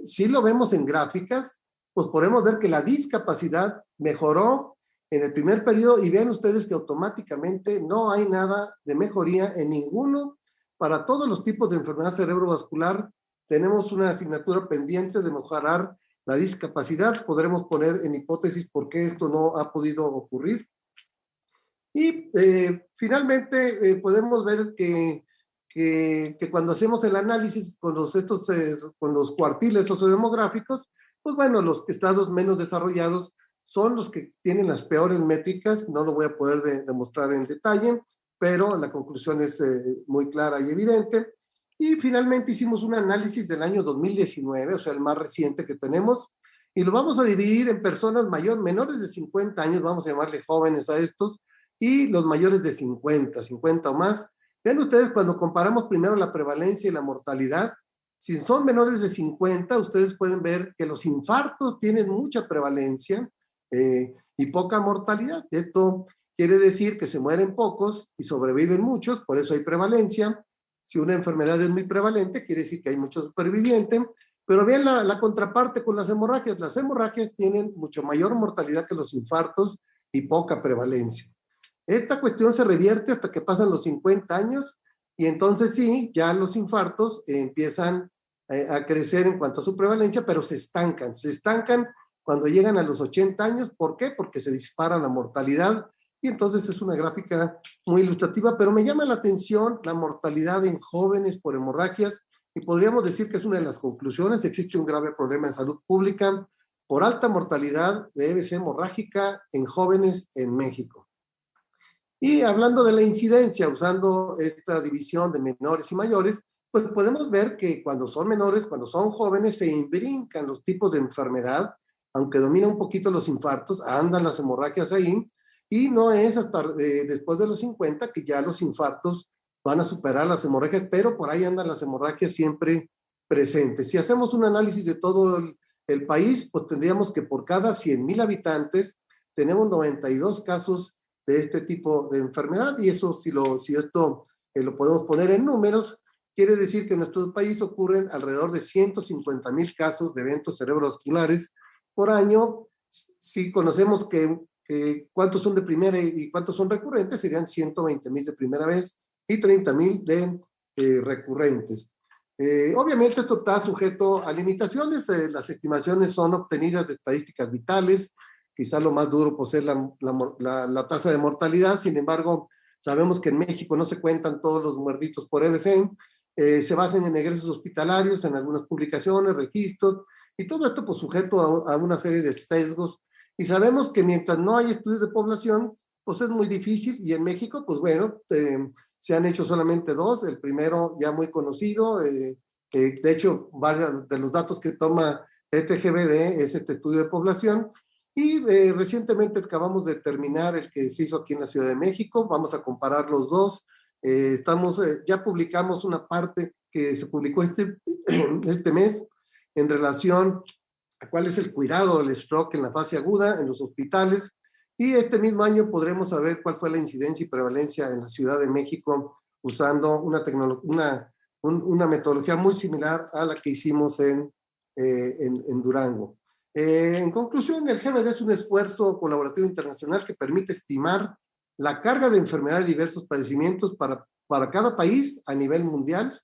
Si lo vemos en gráficas, pues podemos ver que la discapacidad mejoró en el primer periodo, y vean ustedes que automáticamente no hay nada de mejoría en ninguno. Para todos los tipos de enfermedad cerebrovascular tenemos una asignatura pendiente de mejorar la discapacidad. Podremos poner en hipótesis por qué esto no ha podido ocurrir. Y finalmente podemos ver que cuando hacemos el análisis con los cuartiles sociodemográficos, pues bueno, los estados menos desarrollados son los que tienen las peores métricas. No lo voy a poder demostrar en detalle, pero la conclusión es muy clara y evidente. Y finalmente hicimos un análisis del año 2019, o sea, el más reciente que tenemos, y lo vamos a dividir en personas menores de 50 años, vamos a llamarle jóvenes a estos, y los mayores de 50 o más. Vean ustedes, cuando comparamos primero la prevalencia y la mortalidad, si son menores de 50, ustedes pueden ver que los infartos tienen mucha prevalencia y poca mortalidad. Esto quiere decir que se mueren pocos y sobreviven muchos, por eso hay prevalencia. Si una enfermedad es muy prevalente, quiere decir que hay muchos supervivientes. Pero vean la contraparte con las hemorragias. Las hemorragias tienen mucho mayor mortalidad que los infartos y poca prevalencia. Esta cuestión se revierte hasta que pasan los 50 años, y entonces sí, ya los infartos empiezan a crecer en cuanto a su prevalencia, pero se estancan cuando llegan a los 80 años. ¿Por qué? Porque se dispara la mortalidad, y entonces es una gráfica muy ilustrativa, pero me llama la atención la mortalidad en jóvenes por hemorragias, y podríamos decir que es una de las conclusiones. Existe un grave problema en salud pública por alta mortalidad de EBC hemorrágica en jóvenes en México. Y hablando de la incidencia, usando esta división de menores y mayores, pues podemos ver que cuando son menores, cuando son jóvenes, se imbrincan los tipos de enfermedad, aunque domina un poquito los infartos, andan las hemorragias ahí, y no es hasta después de los 50 que ya los infartos van a superar las hemorragias, pero por ahí andan las hemorragias siempre presentes. Si hacemos un análisis de todo el país, pues tendríamos que por cada 100,000 habitantes tenemos 92 casos de este tipo de enfermedad, y eso, si esto lo podemos poner en números, quiere decir que en nuestro país ocurren alrededor de 150,000 casos de eventos cerebrovasculares por año. Si conocemos que cuántos son de primera y cuántos son recurrentes, serían 120,000 de primera vez y 30,000 de recurrentes. Obviamente esto está sujeto a limitaciones. Las estimaciones son obtenidas de estadísticas vitales. Quizá lo más duro pues es la tasa de mortalidad. Sin embargo, sabemos que en México no se cuentan todos los muertitos por EBC. Se basan en egresos hospitalarios, en algunas publicaciones, registros, y todo esto pues sujeto a una serie de sesgos. Y sabemos que mientras no hay estudios de población, pues es muy difícil. Y en México, pues bueno, se han hecho solamente 2. El primero ya muy conocido, de hecho, varios de los datos que toma GBD es este estudio de población. Y recientemente acabamos de terminar el que se hizo aquí en la Ciudad de México. Vamos a comparar los dos. Ya publicamos una parte que se publicó este mes en relación a cuál es el cuidado del stroke en la fase aguda en los hospitales, y este mismo año podremos saber cuál fue la incidencia y prevalencia en la Ciudad de México usando una metodología muy similar a la que hicimos en Durango. En conclusión, el GBD es un esfuerzo colaborativo internacional que permite estimar la carga de enfermedad de diversos padecimientos para cada país a nivel mundial.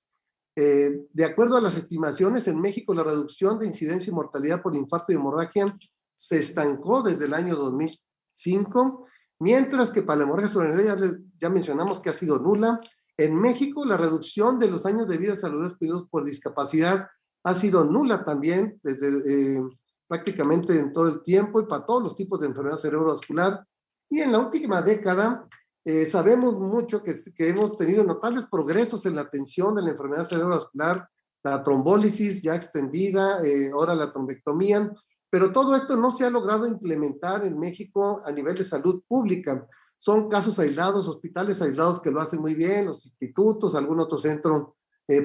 De acuerdo a las estimaciones, en México la reducción de incidencia y mortalidad por infarto y hemorragia se estancó desde el año 2005, mientras que para la hemorragia cerebral ya mencionamos que ha sido nula. En México la reducción de los años de vida saludables cuidados por discapacidad ha sido nula también desde prácticamente en todo el tiempo, y para todos los tipos de enfermedad cerebrovascular. Y en la última década sabemos mucho que hemos tenido notables progresos en la atención de la enfermedad cerebrovascular, la trombólisis ya extendida, ahora la trombectomía, pero todo esto no se ha logrado implementar en México a nivel de salud pública. Son casos aislados, hospitales aislados que lo hacen muy bien, los institutos, algún otro centro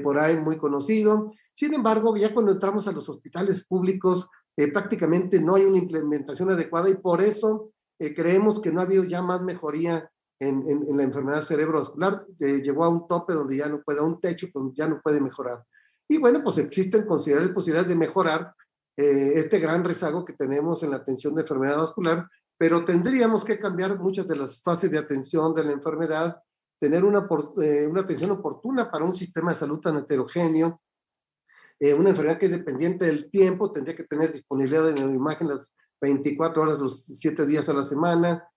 por ahí muy conocido. Sin embargo, ya cuando entramos a los hospitales públicos, prácticamente no hay una implementación adecuada, y por eso creemos que no ha habido ya más mejoría en la enfermedad cerebrovascular. Llegó a un tope donde ya no puede, a un techo donde ya no puede mejorar. Y bueno, pues existen considerables posibilidades de mejorar este gran rezago que tenemos en la atención de enfermedad vascular, pero tendríamos que cambiar muchas de las fases de atención de la enfermedad, tener una atención oportuna para un sistema de salud tan heterogéneo. Una enfermedad que es dependiente del tiempo tendría que tener disponibilidad de neuroimagen las 24 horas, los 7 días a la semana,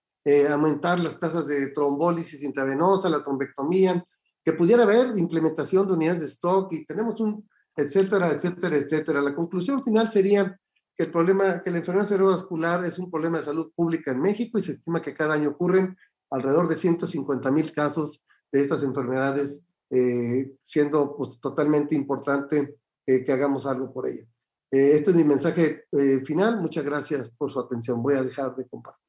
aumentar las tasas de trombólisis intravenosa, la trombectomía, que pudiera haber implementación de unidades de stock, y tenemos etcétera, etcétera, etcétera. La conclusión final sería que la enfermedad cerebrovascular es un problema de salud pública en México, y se estima que cada año ocurren alrededor de 150,000 casos de estas enfermedades, siendo pues totalmente importante que hagamos algo por ello. Este es mi mensaje final. Muchas gracias por su atención. Voy a dejar de compartir.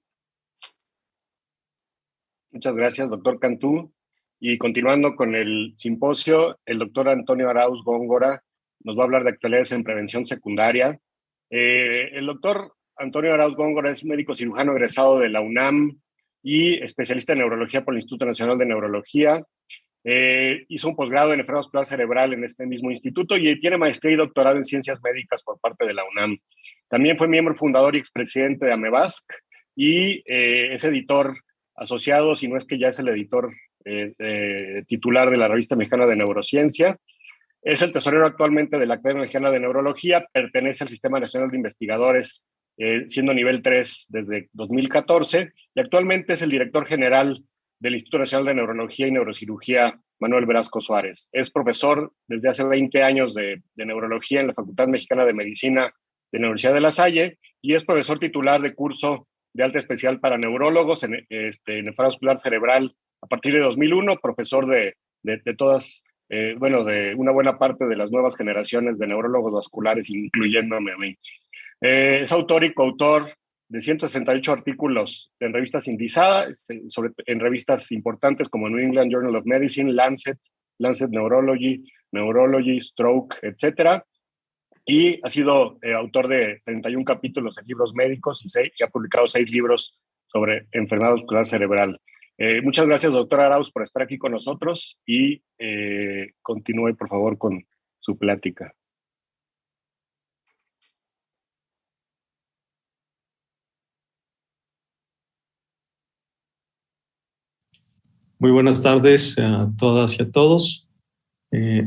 Muchas gracias, doctor Cantú. Y continuando con el simposio, el doctor Antonio Arauz Góngora nos va a hablar de actualidades en prevención secundaria. El doctor Antonio Arauz Góngora es médico cirujano egresado de la UNAM y especialista en neurología por el Instituto Nacional de Neurología. Hizo un posgrado en enfermedad vascular cerebral en este mismo instituto y tiene maestría y doctorado en ciencias médicas por parte de la UNAM. También fue miembro fundador y expresidente de AMEVASC, y es editor asociado, si no es que ya es el editor titular de la Revista Mexicana de Neurociencia. Es el tesorero actualmente de la Academia Mexicana de Neurología, pertenece al Sistema Nacional de Investigadores, siendo nivel 3 desde 2014, y actualmente es el director general del Instituto Nacional de Neurología y Neurocirugía Manuel Velasco Suárez. Es profesor desde hace 20 años de neurología en la Facultad Mexicana de Medicina de la Universidad de La Salle y es profesor titular de curso de alta especial para neurólogos en enfermedad vascular cerebral a partir de 2001, profesor de todas, de una buena parte de las nuevas generaciones de neurólogos vasculares, incluyéndome a mí. Es autor y coautor de 168 artículos en revistas indizadas, en revistas importantes como New England Journal of Medicine, Lancet Neurology, Stroke, etc. Y ha sido autor de 31 capítulos en libros médicos y ha publicado 6 libros sobre enfermedad vascular cerebral. Muchas gracias, doctor Arauz, por estar aquí con nosotros y continúe, por favor, con su plática. Muy buenas tardes a todas y a todos.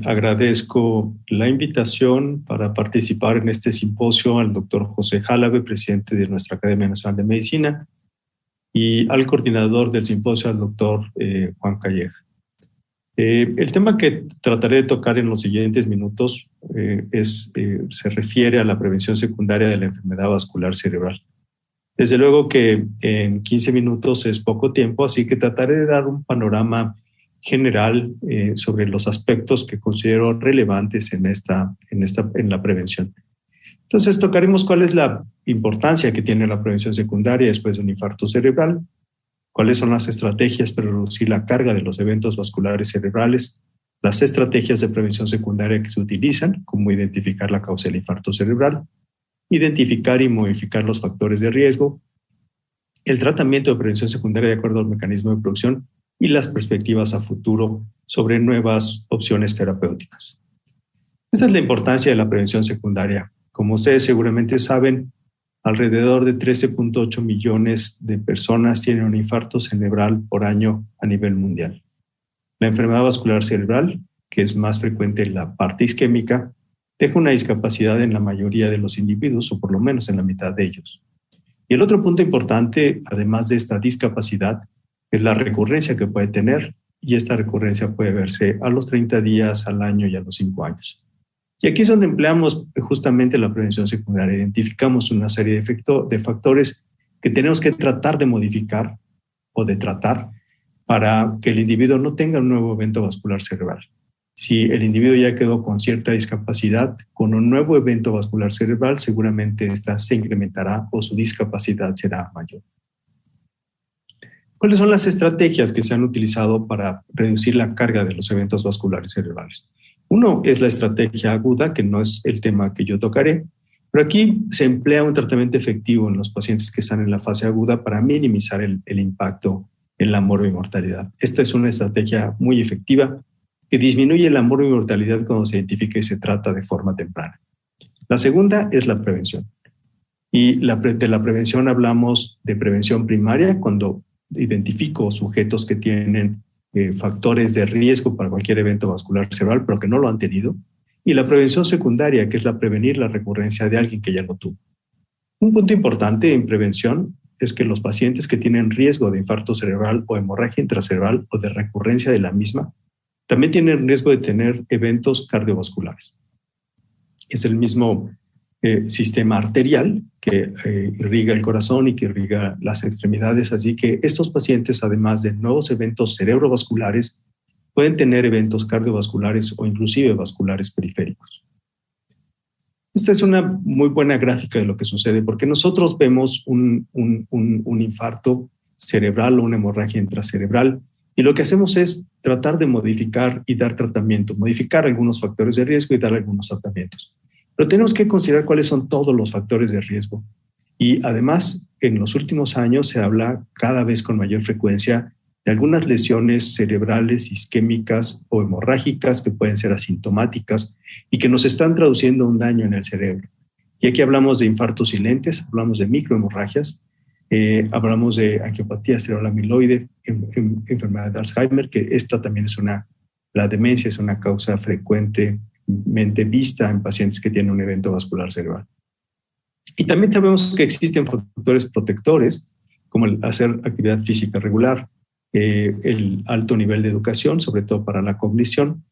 Agradezco la invitación para participar en este simposio al doctor José Jálave, presidente de nuestra Academia Nacional de Medicina, y al coordinador del simposio, al doctor Juan Calleja. El tema que trataré de tocar en los siguientes minutos se refiere a la prevención secundaria de la enfermedad vascular cerebral. Desde luego que en 15 minutos es poco tiempo, así que trataré de dar un panorama general sobre los aspectos que considero relevantes en la prevención. Entonces tocaremos cuál es la importancia que tiene la prevención secundaria después de un infarto cerebral, cuáles son las estrategias para reducir la carga de los eventos vasculares cerebrales, las estrategias de prevención secundaria que se utilizan, como identificar la causa del infarto cerebral, identificar y modificar los factores de riesgo, el tratamiento de prevención secundaria de acuerdo al mecanismo de producción y las perspectivas a futuro sobre nuevas opciones terapéuticas. Esta es la importancia de la prevención secundaria. Como ustedes seguramente saben, alrededor de 13.8 millones de personas tienen un infarto cerebral por año a nivel mundial. La enfermedad vascular cerebral, que es más frecuente en la parte isquémica, deja una discapacidad en la mayoría de los individuos, o por lo menos en la mitad de ellos. Y el otro punto importante, además de esta discapacidad, es la recurrencia que puede tener, y esta recurrencia puede verse a los 30 días, al año y a los 5 años. Y aquí es donde empleamos justamente la prevención secundaria. Identificamos una serie de factores que tenemos que tratar de modificar o de tratar para que el individuo no tenga un nuevo evento vascular cerebral. Si el individuo ya quedó con cierta discapacidad, con un nuevo evento vascular cerebral, seguramente esta se incrementará o su discapacidad será mayor. ¿Cuáles son las estrategias que se han utilizado para reducir la carga de los eventos vasculares cerebrales? Uno es la estrategia aguda, que no es el tema que yo tocaré, pero aquí se emplea un tratamiento efectivo en los pacientes que están en la fase aguda para minimizar el impacto en la morbimortalidad. Esta es una estrategia muy efectiva que disminuye la morbimortalidad cuando se identifica y se trata de forma temprana. La segunda es la prevención. Y de la prevención hablamos de prevención primaria, cuando identifico sujetos que tienen factores de riesgo para cualquier evento vascular cerebral, pero que no lo han tenido. Y la prevención secundaria, que es prevenir la recurrencia de alguien que ya lo tuvo. Un punto importante en prevención es que los pacientes que tienen riesgo de infarto cerebral o hemorragia intracerebral o de recurrencia de la misma, también tienen riesgo de tener eventos cardiovasculares. Es el mismo sistema arterial que irriga el corazón y que irriga las extremidades, así que estos pacientes, además de nuevos eventos cerebrovasculares, pueden tener eventos cardiovasculares o inclusive vasculares periféricos. Esta es una muy buena gráfica de lo que sucede, porque nosotros vemos un infarto cerebral o una hemorragia intracerebral, y lo que hacemos es tratar de modificar y dar tratamiento, modificar algunos factores de riesgo y dar algunos tratamientos. Pero tenemos que considerar cuáles son todos los factores de riesgo. Y además, en los últimos años se habla cada vez con mayor frecuencia de algunas lesiones cerebrales, isquémicas o hemorrágicas que pueden ser asintomáticas y que nos están traduciendo un daño en el cerebro. Y aquí hablamos de infartos silentes, hablamos de microhemorragias, Hablamos de angiopatía cerebral amiloide, enfermedad de Alzheimer, que esta también es la demencia es una causa frecuentemente vista en pacientes que tienen un evento vascular cerebral. Y también sabemos que existen factores protectores, como el hacer actividad física regular, el alto nivel de educación, sobre todo para la cognición,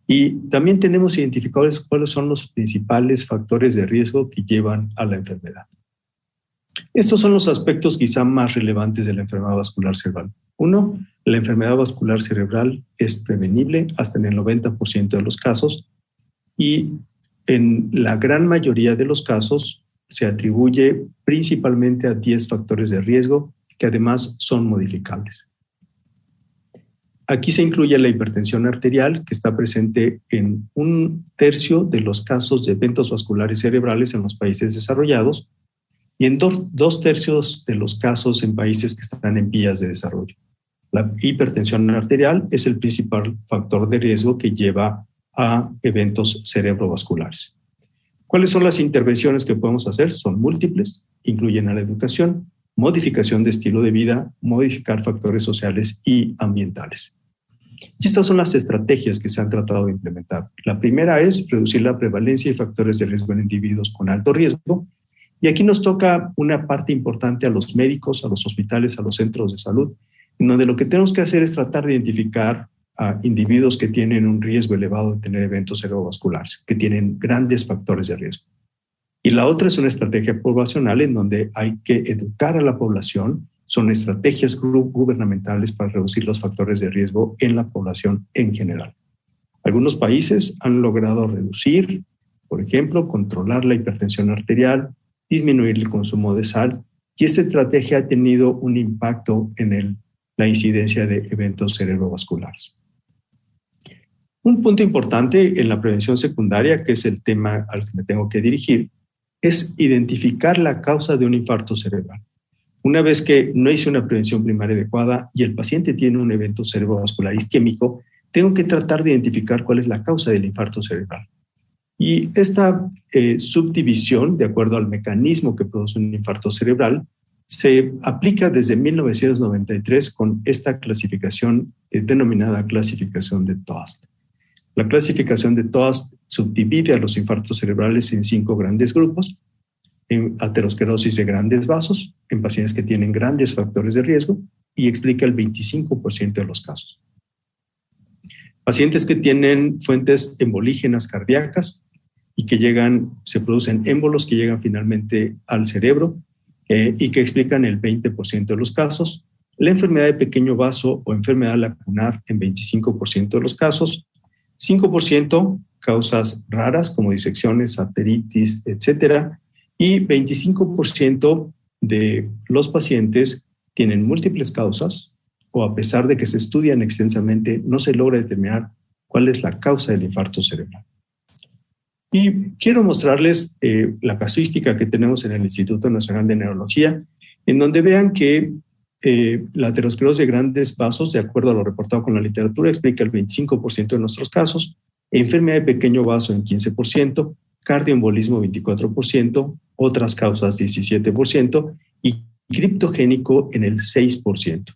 y también tenemos identificados cuáles son los principales factores de riesgo que llevan a la enfermedad. Estos son los aspectos quizá más relevantes de la enfermedad vascular cerebral. Uno, la enfermedad vascular cerebral es prevenible hasta en el 90% de los casos y en la gran mayoría de los casos se atribuye principalmente a 10 factores de riesgo que además son modificables. Aquí se incluye la hipertensión arterial, que está presente en 1/3 de los casos de eventos vasculares cerebrales en los países desarrollados y en 2/3 de los casos en países que están en vías de desarrollo. La hipertensión arterial es el principal factor de riesgo que lleva a eventos cerebrovasculares. ¿Cuáles son las intervenciones que podemos hacer? Son múltiples, incluyen a la educación, modificación de estilo de vida, modificar factores sociales y ambientales. Y estas son las estrategias que se han tratado de implementar. La primera es reducir la prevalencia y factores de riesgo en individuos con alto riesgo. Y aquí nos toca una parte importante a los médicos, a los hospitales, a los centros de salud, en donde lo que tenemos que hacer es tratar de identificar a individuos que tienen un riesgo elevado de tener eventos cerebrovasculares, que tienen grandes factores de riesgo. Y la otra es una estrategia poblacional en donde hay que educar a la población. Son estrategias gubernamentales para reducir los factores de riesgo en la población en general. Algunos países han logrado reducir, por ejemplo, controlar la hipertensión arterial, disminuir el consumo de sal, y esta estrategia ha tenido un impacto en la incidencia de eventos cerebrovasculares. Un punto importante en la prevención secundaria, que es el tema al que me tengo que dirigir, es identificar la causa de un infarto cerebral. Una vez que no hice una prevención primaria adecuada y el paciente tiene un evento cerebrovascular isquémico, tengo que tratar de identificar cuál es la causa del infarto cerebral. Y esta subdivisión, de acuerdo al mecanismo que produce un infarto cerebral, se aplica desde 1993 con esta clasificación denominada clasificación de Toast. La clasificación de Toast subdivide a los infartos cerebrales en 5 grandes grupos: en aterosclerosis de grandes vasos, en pacientes que tienen grandes factores de riesgo, y explica el 25% de los casos. Pacientes que tienen fuentes embolígenas cardíacas y que se producen émbolos que llegan finalmente al cerebro y que explican el 20% de los casos. La enfermedad de pequeño vaso o enfermedad lacunar en 25% de los casos. 5% causas raras como disecciones, arteritis, etcétera. Y 25% de los pacientes tienen múltiples causas, o a pesar de que se estudian extensamente, no se logra determinar cuál es la causa del infarto cerebral. Y quiero mostrarles la casuística que tenemos en el Instituto Nacional de Neurología, en donde vean que la aterosclerosis de grandes vasos, de acuerdo a lo reportado con la literatura, explica el 25% de nuestros casos, enfermedad de pequeño vaso en 15%, cardioembolismo 24%, otras causas 17% y criptogénico en el 6%.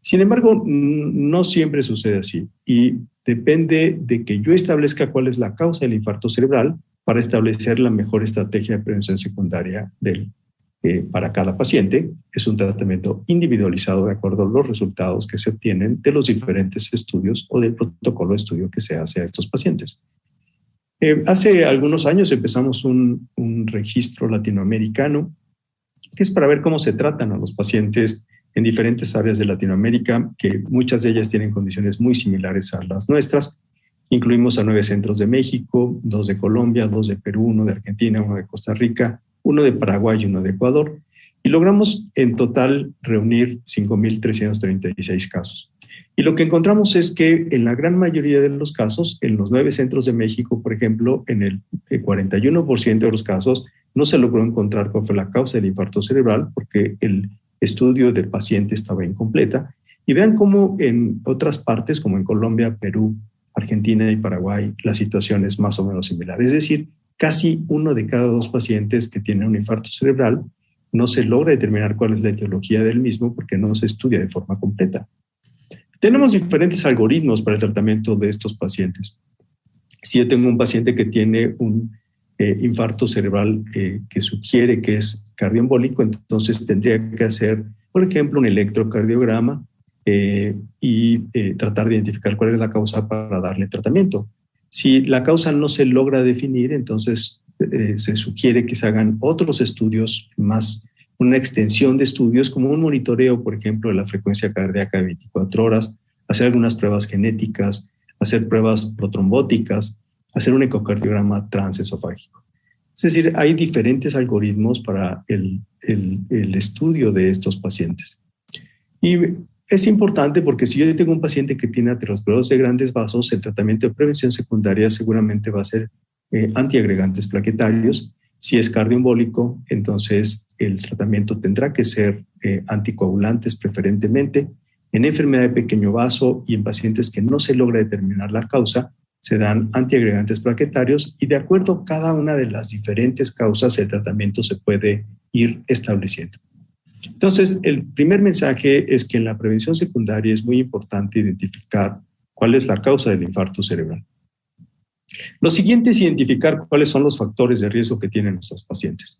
Sin embargo, no siempre sucede así y depende de que yo establezca cuál es la causa del infarto cerebral para establecer la mejor estrategia de prevención secundaria para cada paciente. Es un tratamiento individualizado de acuerdo a los resultados que se obtienen de los diferentes estudios o del protocolo de estudio que se hace a estos pacientes. Hace algunos años empezamos un registro latinoamericano que es para ver cómo se tratan a los pacientes en diferentes áreas de Latinoamérica, que muchas de ellas tienen condiciones muy similares a las nuestras. Incluimos a 9 centros de México, 2 de Colombia, 2 de Perú, 1 de Argentina, 1 de Costa Rica, 1 de Paraguay y 1 de Ecuador. Y logramos en total reunir 5,336 casos. Y lo que encontramos es que en la gran mayoría de los casos, en los 9 centros de México, por ejemplo, en el 41% de los casos, no se logró encontrar cuál fue la causa del infarto cerebral porque el estudio del paciente estaba incompleta. Y vean cómo en otras partes, como en Colombia, Perú, Argentina y Paraguay, la situación es más o menos similar. Es decir, casi 1 de cada 2 pacientes que tienen un infarto cerebral no se logra determinar cuál es la etiología del mismo porque no se estudia de forma completa. Tenemos diferentes algoritmos para el tratamiento de estos pacientes. Si yo tengo un paciente que tiene un infarto cerebral que sugiere que es cardioembólico, entonces tendría que hacer, por ejemplo, un electrocardiograma y tratar de identificar cuál es la causa para darle tratamiento. Si la causa no se logra definir, entonces se sugiere que se hagan otros estudios más, una extensión de estudios como un monitoreo, por ejemplo, de la frecuencia cardíaca de 24 horas, hacer algunas pruebas genéticas, hacer pruebas protrombóticas, hacer un ecocardiograma transesofágico. Es decir, hay diferentes algoritmos para el estudio de estos pacientes. Y es importante porque si yo tengo un paciente que tiene aterosclerosis de grandes vasos, el tratamiento de prevención secundaria seguramente va a ser antiagregantes plaquetarios. Si es cardioembólico, entonces el tratamiento tendrá que ser anticoagulantes preferentemente. En enfermedad de pequeño vaso y en pacientes que no se logra determinar la causa, se dan antiagregantes plaquetarios y de acuerdo a cada una de las diferentes causas, el tratamiento se puede ir estableciendo. Entonces, el primer mensaje es que en la prevención secundaria es muy importante identificar cuál es la causa del infarto cerebral. Lo siguiente es identificar cuáles son los factores de riesgo que tienen nuestros pacientes.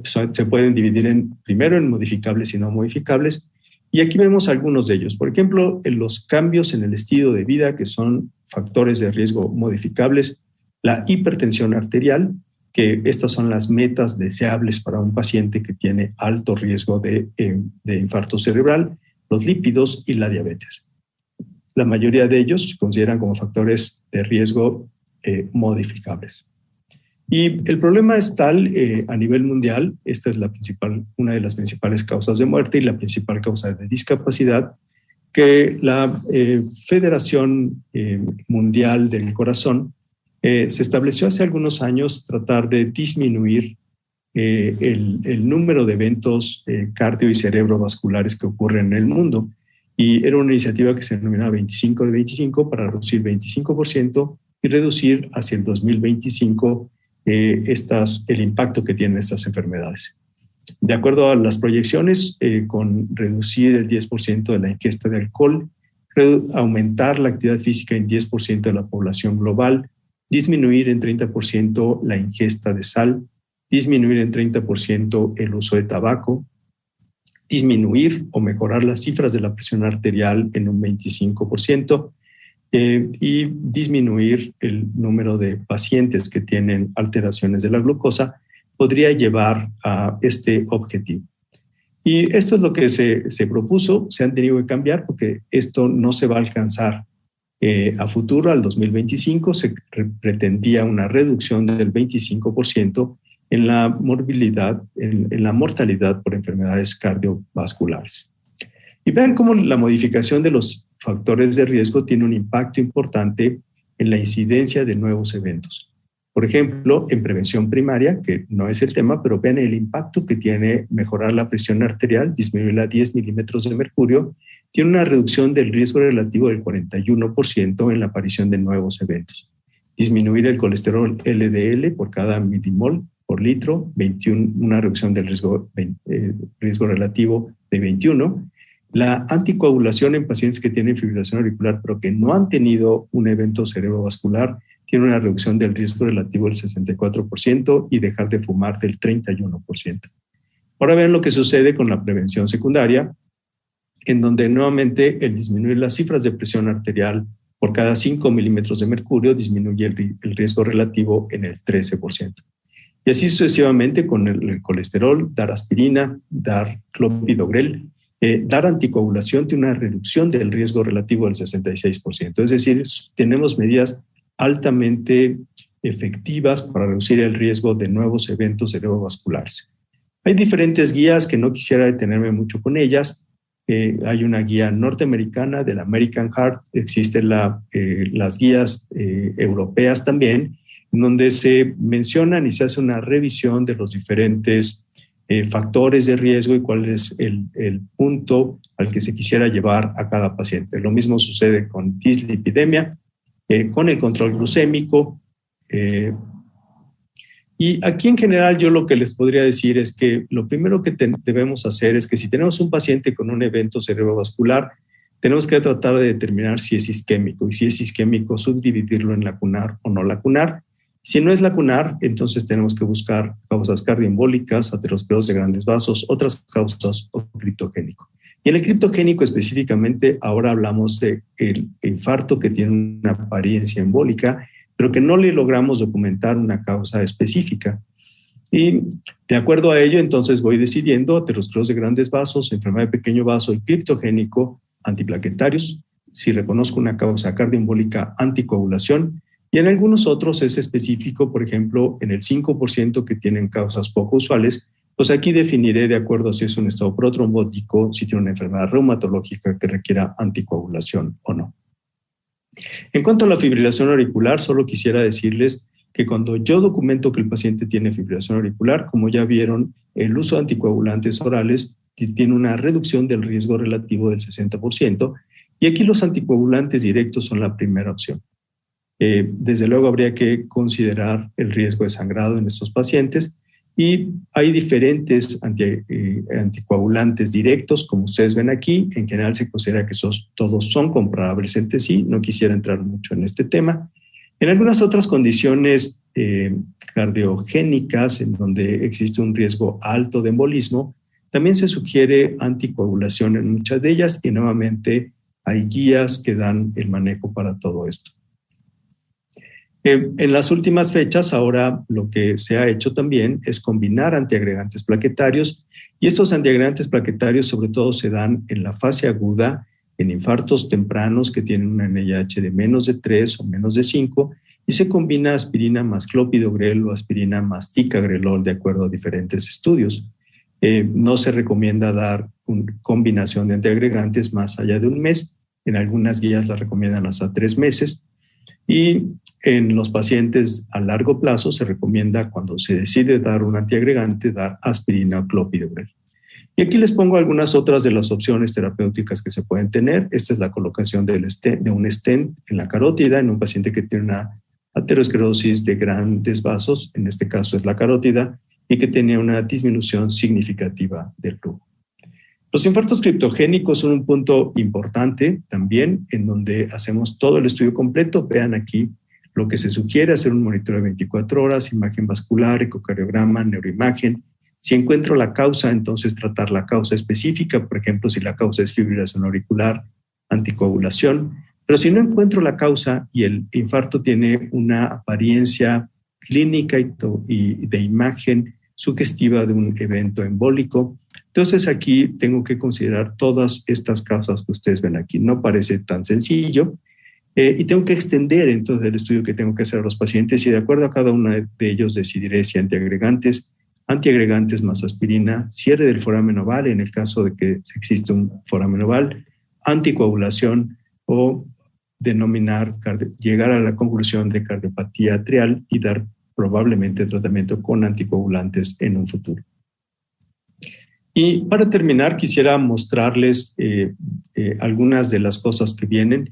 Se pueden dividir primero en modificables y no modificables, y aquí vemos algunos de ellos. Por ejemplo, en los cambios en el estilo de vida, que son factores de riesgo modificables, la hipertensión arterial, que estas son las metas deseables para un paciente que tiene alto riesgo de infarto cerebral, los lípidos y la diabetes. La mayoría de ellos se consideran como factores de riesgo modificables. Y el problema es tal a nivel mundial, esta es una de las principales causas de muerte y la principal causa de discapacidad, que la Federación Mundial del Corazón se estableció hace algunos años tratar de disminuir el número de eventos cardio- y cerebrovasculares que ocurren en el mundo. Y era una iniciativa que se denominaba 25 de 25 para reducir 25% y reducir hacia el 2025 el impacto que tienen estas enfermedades. De acuerdo a las proyecciones, con reducir el 10% de la ingesta de alcohol, aumentar la actividad física en 10% de la población global, disminuir en 30% la ingesta de sal, disminuir en 30% el uso de tabaco, disminuir o mejorar las cifras de la presión arterial en un 25%, y disminuir el número de pacientes que tienen alteraciones de la glucosa podría llevar a este objetivo. Y esto es lo que se propuso, se han tenido que cambiar porque esto no se va a alcanzar a futuro. Al 2025 se pretendía una reducción del 25% en la morbilidad, en la mortalidad por enfermedades cardiovasculares. Y vean cómo la modificación de los factores de riesgo tiene un impacto importante en la incidencia de nuevos eventos. Por ejemplo, en prevención primaria, que no es el tema, pero vean el impacto que tiene mejorar la presión arterial, disminuirla a 10 milímetros de mercurio, tiene una reducción del riesgo relativo del 41% en la aparición de nuevos eventos. Disminuir el colesterol LDL por cada milimol por litro, una reducción del riesgo relativo de 21%. La anticoagulación en pacientes que tienen fibrilación auricular pero que no han tenido un evento cerebrovascular tiene una reducción del riesgo relativo del 64% y dejar de fumar del 31%. Ahora vean lo que sucede con la prevención secundaria, en donde nuevamente el disminuir las cifras de presión arterial por cada 5 milímetros de mercurio disminuye el riesgo relativo en el 13%. Y así sucesivamente con el colesterol, dar aspirina, dar clopidogrel, dar anticoagulación tiene una reducción del riesgo relativo del 66%. Es decir, tenemos medidas altamente efectivas para reducir el riesgo de nuevos eventos cerebrovasculares. Hay diferentes guías que no quisiera detenerme mucho con ellas. Hay una guía norteamericana del American Heart, existen las guías europeas también, en donde se mencionan y se hace una revisión de los diferentes factores de riesgo y cuál es el punto al que se quisiera llevar a cada paciente. Lo mismo sucede con dislipidemia, con el control glucémico Y aquí en general yo lo que les podría decir es que lo primero que debemos hacer es que si tenemos un paciente con un evento cerebrovascular, tenemos que tratar de determinar si es isquémico, y si es isquémico, subdividirlo en lacunar o no lacunar. Si no es lacunar, entonces tenemos que buscar causas cardioembólicas, aterosclerosis de grandes vasos, otras causas o criptogénico. Y en el criptogénico específicamente, ahora hablamos del infarto que tiene una apariencia embólica, pero que no le logramos documentar una causa específica. Y de acuerdo a ello, entonces voy decidiendo aterosclerosis de grandes vasos, enfermedad de pequeño vaso y criptogénico, antiplaquetarios, si reconozco una causa cardioembólica, anticoagulación, y en algunos otros es específico, por ejemplo, en el 5% que tienen causas poco usuales, pues aquí definiré de acuerdo a si es un estado protrombótico, si tiene una enfermedad reumatológica que requiera anticoagulación o no. En cuanto a la fibrilación auricular, solo quisiera decirles que cuando yo documento que el paciente tiene fibrilación auricular, como ya vieron, el uso de anticoagulantes orales tiene una reducción del riesgo relativo del 60%, y aquí los anticoagulantes directos son la primera opción. Desde luego habría que considerar el riesgo de sangrado en estos pacientes, y hay diferentes anticoagulantes directos, como ustedes ven aquí. En general se considera que todos son comparables entre sí, no quisiera entrar mucho en este tema. En algunas otras condiciones cardiogénicas, en donde existe un riesgo alto de embolismo, también se sugiere anticoagulación en muchas de ellas, y nuevamente hay guías que dan el manejo para todo esto. En las últimas fechas, ahora lo que se ha hecho también es combinar antiagregantes plaquetarios, y estos antiagregantes plaquetarios sobre todo se dan en la fase aguda, en infartos tempranos que tienen una NIH de menos de 3 o menos de 5, y se combina aspirina más clopidogrel o aspirina más ticagrelol de acuerdo a diferentes estudios. No se recomienda dar una combinación de antiagregantes más allá de un mes. En algunas guías la recomiendan hasta 3 meses. Y en los pacientes a largo plazo se recomienda, cuando se decide dar un antiagregante, dar aspirina o clopidogrel. Y aquí les pongo algunas otras de las opciones terapéuticas que se pueden tener. Esta es la colocación de un stent en la carótida en un paciente que tiene una aterosclerosis de grandes vasos, en este caso es la carótida, y que tiene una disminución significativa del flujo. Los infartos criptogénicos son un punto importante también, en donde hacemos todo el estudio completo. Vean aquí lo que se sugiere: hacer un monitoreo de 24 horas, imagen vascular, ecocardiograma, neuroimagen. Si encuentro la causa, entonces tratar la causa específica, por ejemplo, si la causa es fibrilación auricular, anticoagulación. Pero si no encuentro la causa y el infarto tiene una apariencia clínica y de imagen sugestiva de un evento embólico, entonces aquí tengo que considerar todas estas causas que ustedes ven aquí. No parece tan sencillo, y tengo que extender entonces el estudio que tengo que hacer a los pacientes, y de acuerdo a cada uno de ellos decidiré si antiagregantes más aspirina, cierre del foramen oval en el caso de que existe un foramen oval, anticoagulación o llegar a la conclusión de cardiopatía atrial y dar probablemente tratamiento con anticoagulantes en un futuro. Y para terminar, quisiera mostrarles algunas de las cosas que vienen.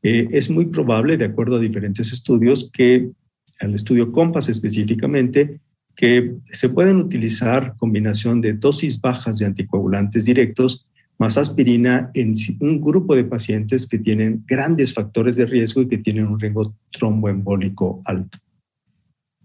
Es muy probable, de acuerdo a diferentes estudios, que al estudio COMPASS específicamente, que se pueden utilizar combinación de dosis bajas de anticoagulantes directos más aspirina en un grupo de pacientes que tienen grandes factores de riesgo y que tienen un riesgo tromboembólico alto.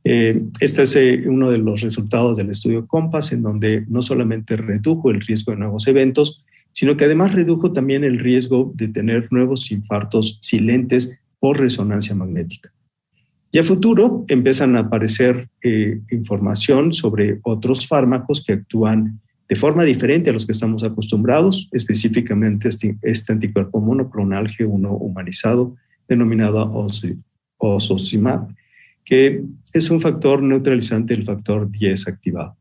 Este es uno de los resultados del estudio COMPASS, en donde no solamente redujo el riesgo de nuevos eventos, sino que además redujo también el riesgo de tener nuevos infartos silentes por resonancia magnética. Y a futuro empiezan a aparecer información sobre otros fármacos que actúan de forma diferente a los que estamos acostumbrados, específicamente este anticuerpo monoclonal G1 humanizado, denominado osocimab, que es un factor neutralizante del factor 10 activado.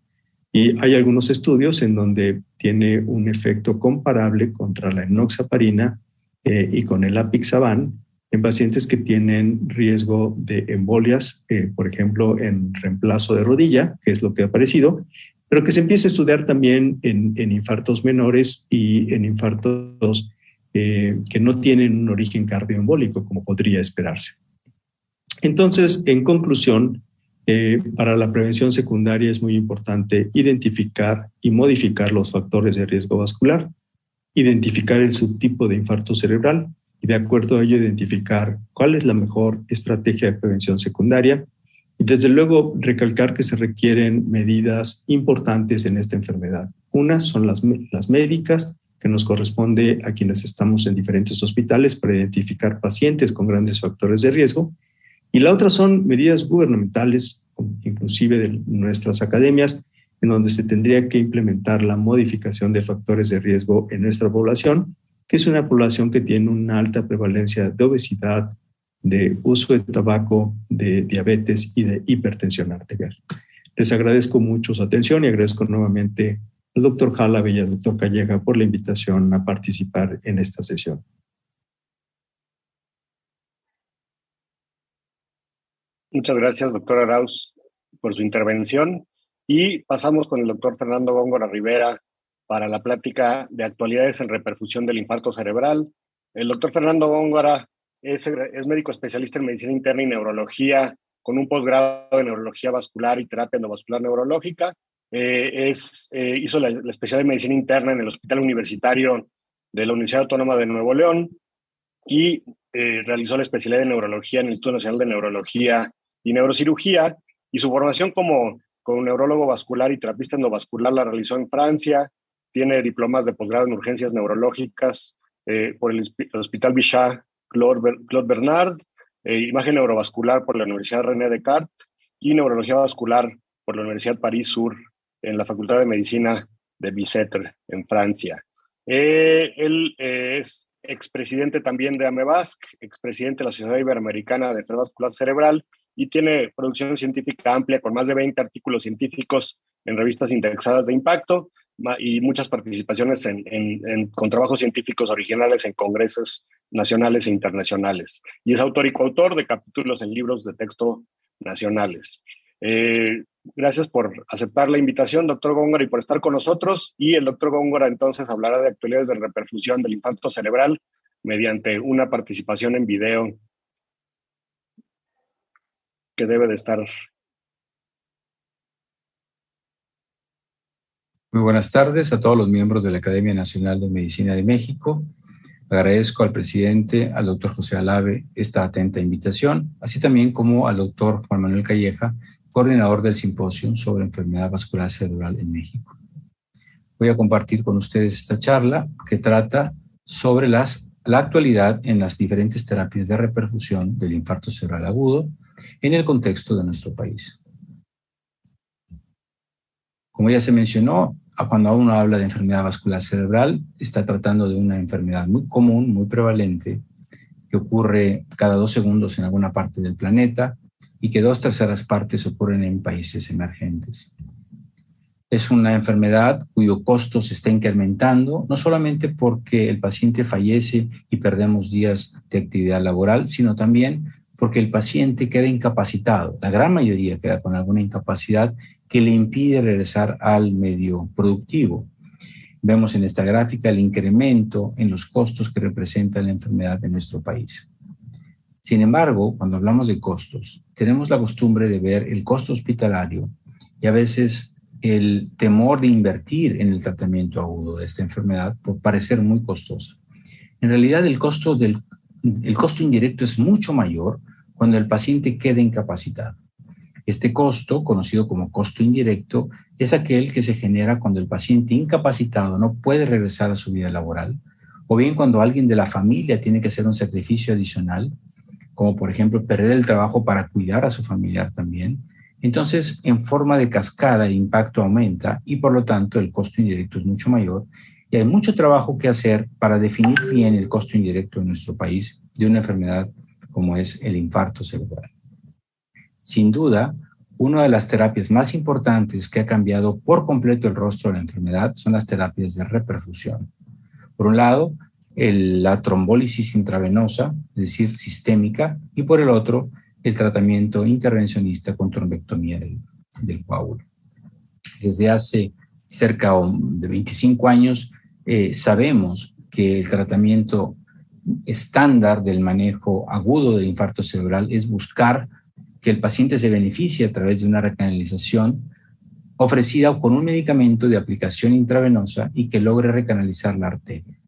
Y hay algunos estudios en donde tiene un efecto comparable contra la enoxaparina y con el apixaban en pacientes que tienen riesgo de embolias, por ejemplo, en reemplazo de rodilla, que es lo que ha aparecido, pero que se empieza a estudiar también en infartos menores y en infartos que no tienen un origen cardioembólico, como podría esperarse. Entonces, en conclusión, Para la prevención secundaria es muy importante identificar y modificar los factores de riesgo vascular, identificar el subtipo de infarto cerebral y de acuerdo a ello identificar cuál es la mejor estrategia de prevención secundaria y desde luego recalcar que se requieren medidas importantes en esta enfermedad. Unas son las médicas, que nos corresponde a quienes estamos en diferentes hospitales para identificar pacientes con grandes factores de riesgo. Y la otra son medidas gubernamentales, inclusive de nuestras academias, en donde se tendría que implementar la modificación de factores de riesgo en nuestra población, que es una población que tiene una alta prevalencia de obesidad, de uso de tabaco, de diabetes y de hipertensión arterial. Les agradezco mucho su atención y agradezco nuevamente al doctor Halabe y al doctor Calleja por la invitación a participar en esta sesión. Muchas gracias, doctor Arauz, por su intervención. Y pasamos con el doctor Fernando Góngora Rivera para la plática de actualidades en reperfusión del infarto cerebral. El doctor Fernando Góngora es médico especialista en medicina interna y neurología, con un posgrado en neurología vascular y terapia endovascular neurológica. Hizo la especialidad en medicina interna en el Hospital Universitario de la Universidad Autónoma de Nuevo León y realizó la especialidad de neurología en el Instituto Nacional de Neurología y Neurocirugía, y su formación como neurólogo vascular y terapista endovascular la realizó en Francia. Tiene diplomas de posgrado en urgencias neurológicas por el Hospital Bichat Claude Bernard, imagen neurovascular por la Universidad René Descartes y neurología vascular por la Universidad París-Sur en la Facultad de Medicina de Bicêtre en Francia. Él es expresidente también de AMEVASC, expresidente de la Sociedad Iberoamericana de Enfermedad Vascular Cerebral, y tiene producción científica amplia con más de 20 artículos científicos en revistas indexadas de impacto y muchas participaciones con trabajos científicos originales en congresos nacionales e internacionales. Y es autor y coautor de capítulos en libros de texto nacionales. Gracias por aceptar la invitación, doctor Góngora, y por estar con nosotros. Y el doctor Góngora entonces hablará de actualidades de reperfusión del infarto cerebral mediante una participación en video que debe de estar. Muy buenas tardes a todos los miembros de la Academia Nacional de Medicina de México. Agradezco al presidente, al doctor José Halabe, esta atenta invitación, así también como al doctor Juan Manuel Calleja, coordinador del simposio sobre enfermedad vascular cerebral en México. Voy a compartir con ustedes esta charla que trata sobre la actualidad en las diferentes terapias de reperfusión del infarto cerebral agudo en el contexto de nuestro país. Como ya se mencionó, cuando uno habla de enfermedad vascular cerebral, está tratando de una enfermedad muy común, muy prevalente, que ocurre cada 2 segundos en alguna parte del planeta y que 2/3 partes ocurren en países emergentes. Es una enfermedad cuyo costo se está incrementando, no solamente porque el paciente fallece y perdemos días de actividad laboral, sino también porque el paciente queda incapacitado. La gran mayoría queda con alguna incapacidad que le impide regresar al medio productivo. Vemos en esta gráfica el incremento en los costos que representa la enfermedad en nuestro país. Sin embargo, cuando hablamos de costos, tenemos la costumbre de ver el costo hospitalario y a veces el temor de invertir en el tratamiento agudo de esta enfermedad por parecer muy costosa. En realidad, el costo indirecto es mucho mayor cuando el paciente queda incapacitado. Este costo, conocido como costo indirecto, es aquel que se genera cuando el paciente incapacitado no puede regresar a su vida laboral, o bien cuando alguien de la familia tiene que hacer un sacrificio adicional, como por ejemplo perder el trabajo para cuidar a su familiar también. Entonces, en forma de cascada, el impacto aumenta y por lo tanto el costo indirecto es mucho mayor. Y hay mucho trabajo que hacer para definir bien el costo indirecto en nuestro país de una enfermedad como es el infarto cerebral. Sin duda, una de las terapias más importantes que ha cambiado por completo el rostro de la enfermedad son las terapias de reperfusión. Por un lado, la trombólisis intravenosa, es decir, sistémica, y por el otro, el tratamiento intervencionista con trombectomía del coágulo. Desde hace cerca de 25 años, sabemos que el tratamiento estándar del manejo agudo del infarto cerebral es buscar que el paciente se beneficie a través de una recanalización ofrecida con un medicamento de aplicación intravenosa y que logre recanalizar la arteria.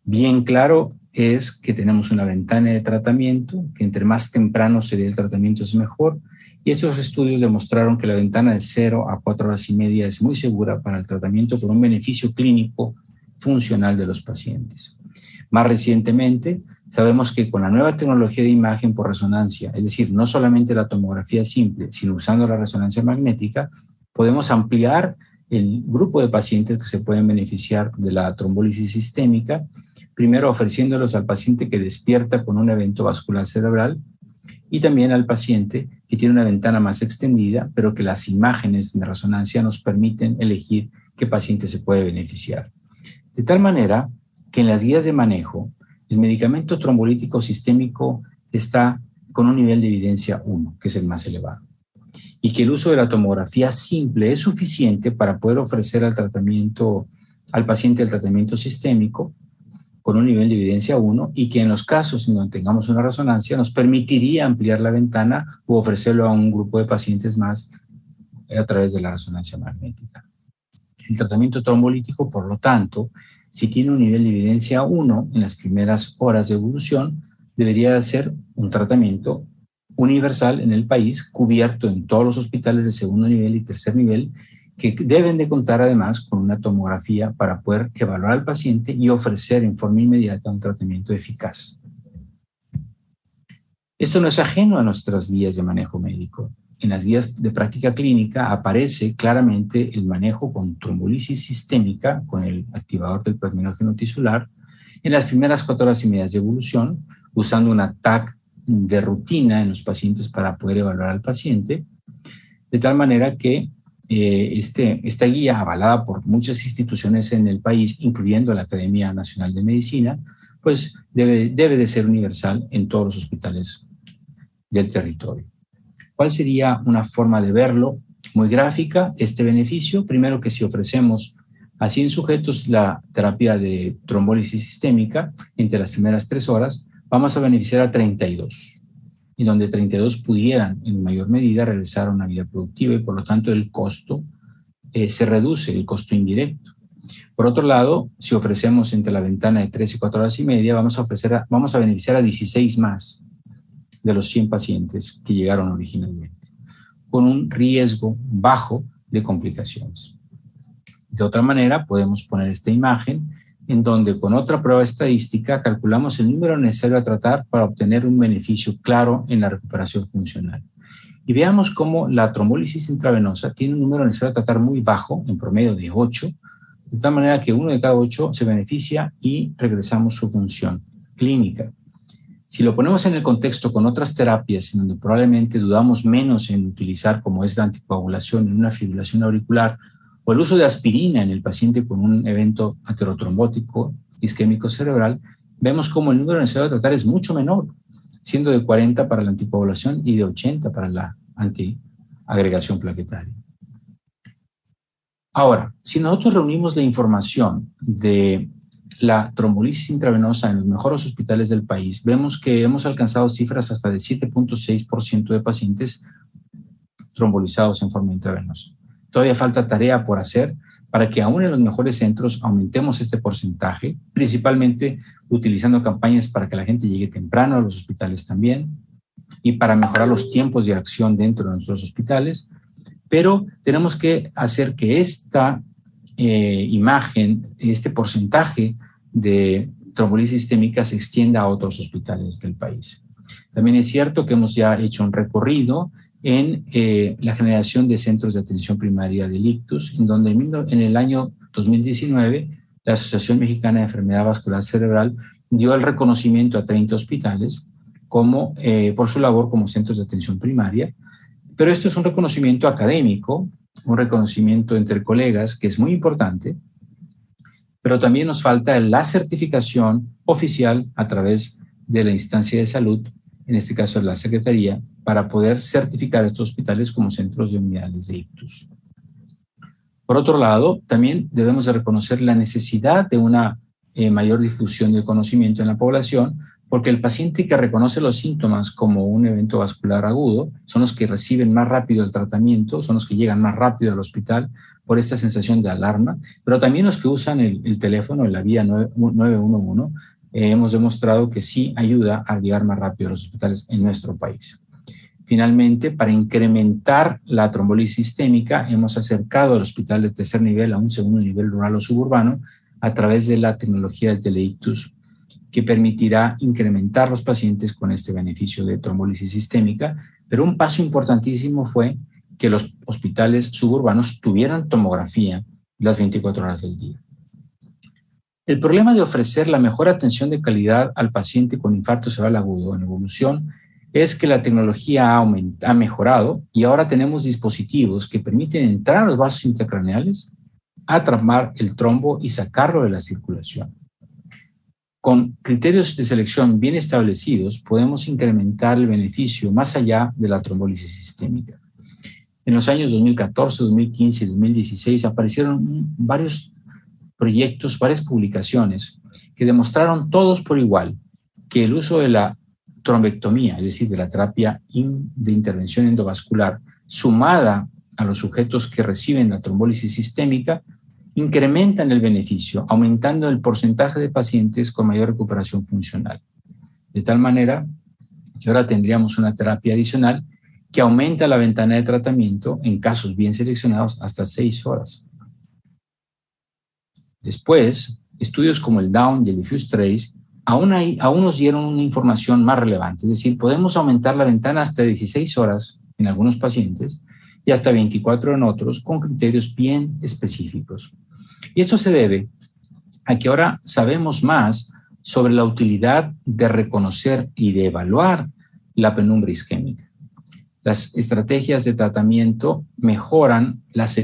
Bien claro es que tenemos una ventana de tratamiento, que entre más temprano se dé el tratamiento es mejor, y estos estudios demostraron que la ventana de 0 a 4 horas y media es muy segura para el tratamiento por un beneficio clínico funcional de los pacientes. Más recientemente, sabemos que con la nueva tecnología de imagen por resonancia, es decir, no solamente la tomografía simple, sino usando la resonancia magnética, podemos ampliar el grupo de pacientes que se pueden beneficiar de la trombólisis sistémica, primero ofreciéndolos al paciente que despierta con un evento vascular cerebral y también al paciente que tiene una ventana más extendida, pero que las imágenes de resonancia nos permiten elegir qué paciente se puede beneficiar. De tal manera que en las guías de manejo, el medicamento trombolítico sistémico está con un nivel de evidencia 1, que es el más elevado, y que el uso de la tomografía simple es suficiente para poder ofrecer al paciente el tratamiento sistémico con un nivel de evidencia 1 y que en los casos en donde tengamos una resonancia nos permitiría ampliar la ventana o ofrecerlo a un grupo de pacientes más a través de la resonancia magnética. El tratamiento trombolítico, por lo tanto, si tiene un nivel de evidencia 1 en las primeras horas de evolución, debería ser un tratamiento universal en el país, cubierto en todos los hospitales de segundo nivel y tercer nivel, que deben de contar además con una tomografía para poder evaluar al paciente y ofrecer en forma inmediata un tratamiento eficaz. Esto no es ajeno a nuestras guías de manejo médico. En las guías de práctica clínica aparece claramente el manejo con trombolisis sistémica, con el activador del plasminógeno tisular, en las primeras 4 horas y media de evolución, usando una TAC de rutina en los pacientes para poder evaluar al paciente, de tal manera que esta guía, avalada por muchas instituciones en el país, incluyendo la Academia Nacional de Medicina, pues debe de ser universal en todos los hospitales del territorio. ¿Cuál sería una forma de verlo muy gráfica, este beneficio? Primero, que si ofrecemos a 100 sujetos la terapia de trombólisis sistémica entre las primeras 3 horas, vamos a beneficiar a 32. Y donde 32 pudieran en mayor medida regresar a una vida productiva y por lo tanto el costo se reduce, el costo indirecto. Por otro lado, si ofrecemos entre la ventana de 3 y 4 horas y media, vamos a beneficiar a 16 más de los 100 pacientes que llegaron originalmente, con un riesgo bajo de complicaciones. De otra manera, podemos poner esta imagen en donde con otra prueba estadística calculamos el número necesario a tratar para obtener un beneficio claro en la recuperación funcional. Y veamos cómo la trombólisis intravenosa tiene un número necesario a tratar muy bajo, en promedio de 8, de tal manera que 1 de cada 8 se beneficia y regresamos su función clínica. Si lo ponemos en el contexto con otras terapias, en donde probablemente dudamos menos en utilizar, como es la anticoagulación en una fibrilación auricular, o el uso de aspirina en el paciente con un evento aterotrombótico isquémico cerebral, vemos cómo el número necesario de tratar es mucho menor, siendo de 40 para la anticoagulación y de 80 para la antiagregación plaquetaria. Ahora, si nosotros reunimos la información de la trombolisis intravenosa en los mejores hospitales del país, vemos que hemos alcanzado cifras hasta de 7.6% de pacientes trombolizados en forma intravenosa. Todavía falta tarea por hacer para que aún en los mejores centros aumentemos este porcentaje, principalmente utilizando campañas para que la gente llegue temprano a los hospitales también y para mejorar los tiempos de acción dentro de nuestros hospitales. Pero tenemos que hacer que esta imagen, este porcentaje de trombolisis sistémica se extienda a otros hospitales del país. También es cierto que hemos ya hecho un recorrido en la generación de centros de atención primaria del ictus, en donde en el año 2019 la Asociación Mexicana de Enfermedad Vascular Cerebral dio el reconocimiento a 30 hospitales por su labor como centros de atención primaria, pero esto es un reconocimiento académico, un reconocimiento entre colegas que es muy importante, pero también nos falta la certificación oficial a través de la instancia de salud, en este caso la Secretaría, para poder certificar estos hospitales como centros de unidades de ictus. Por otro lado, también debemos de reconocer la necesidad de una mayor difusión del conocimiento en la población porque el paciente que reconoce los síntomas como un evento vascular agudo son los que reciben más rápido el tratamiento, son los que llegan más rápido al hospital por esta sensación de alarma, pero también los que usan el teléfono, la vía 911, hemos demostrado que sí ayuda a llegar más rápido a los hospitales en nuestro país. Finalmente, para incrementar la trombolisis sistémica, hemos acercado al hospital de tercer nivel a un segundo nivel rural o suburbano a través de la tecnología del teleictus, que permitirá incrementar los pacientes con este beneficio de trombolisis sistémica, pero un paso importantísimo fue que los hospitales suburbanos tuvieran tomografía las 24 horas del día. El problema de ofrecer la mejor atención de calidad al paciente con infarto cerebral agudo en evolución es que la tecnología ha mejorado y ahora tenemos dispositivos que permiten entrar a los vasos intracraneales, atrapar el trombo y sacarlo de la circulación. Con criterios de selección bien establecidos, podemos incrementar el beneficio más allá de la trombólisis sistémica. En los años 2014, 2015 y 2016 aparecieron varios proyectos, varias publicaciones que demostraron todos por igual que el uso de la trombectomía, es decir, de la terapia de intervención endovascular, sumada a los sujetos que reciben la trombólisis sistémica, incrementan el beneficio, aumentando el porcentaje de pacientes con mayor recuperación funcional. De tal manera que ahora tendríamos una terapia adicional que aumenta la ventana de tratamiento en casos bien seleccionados hasta 6 horas. Después, estudios como el Down y el Diffuse Trace aún nos dieron una información más relevante, es decir, podemos aumentar la ventana hasta 16 horas en algunos pacientes y hasta 24 en otros con criterios bien específicos. Y esto se debe a que ahora sabemos más sobre la utilidad de reconocer y de evaluar la penumbra isquémica. Las estrategias de tratamiento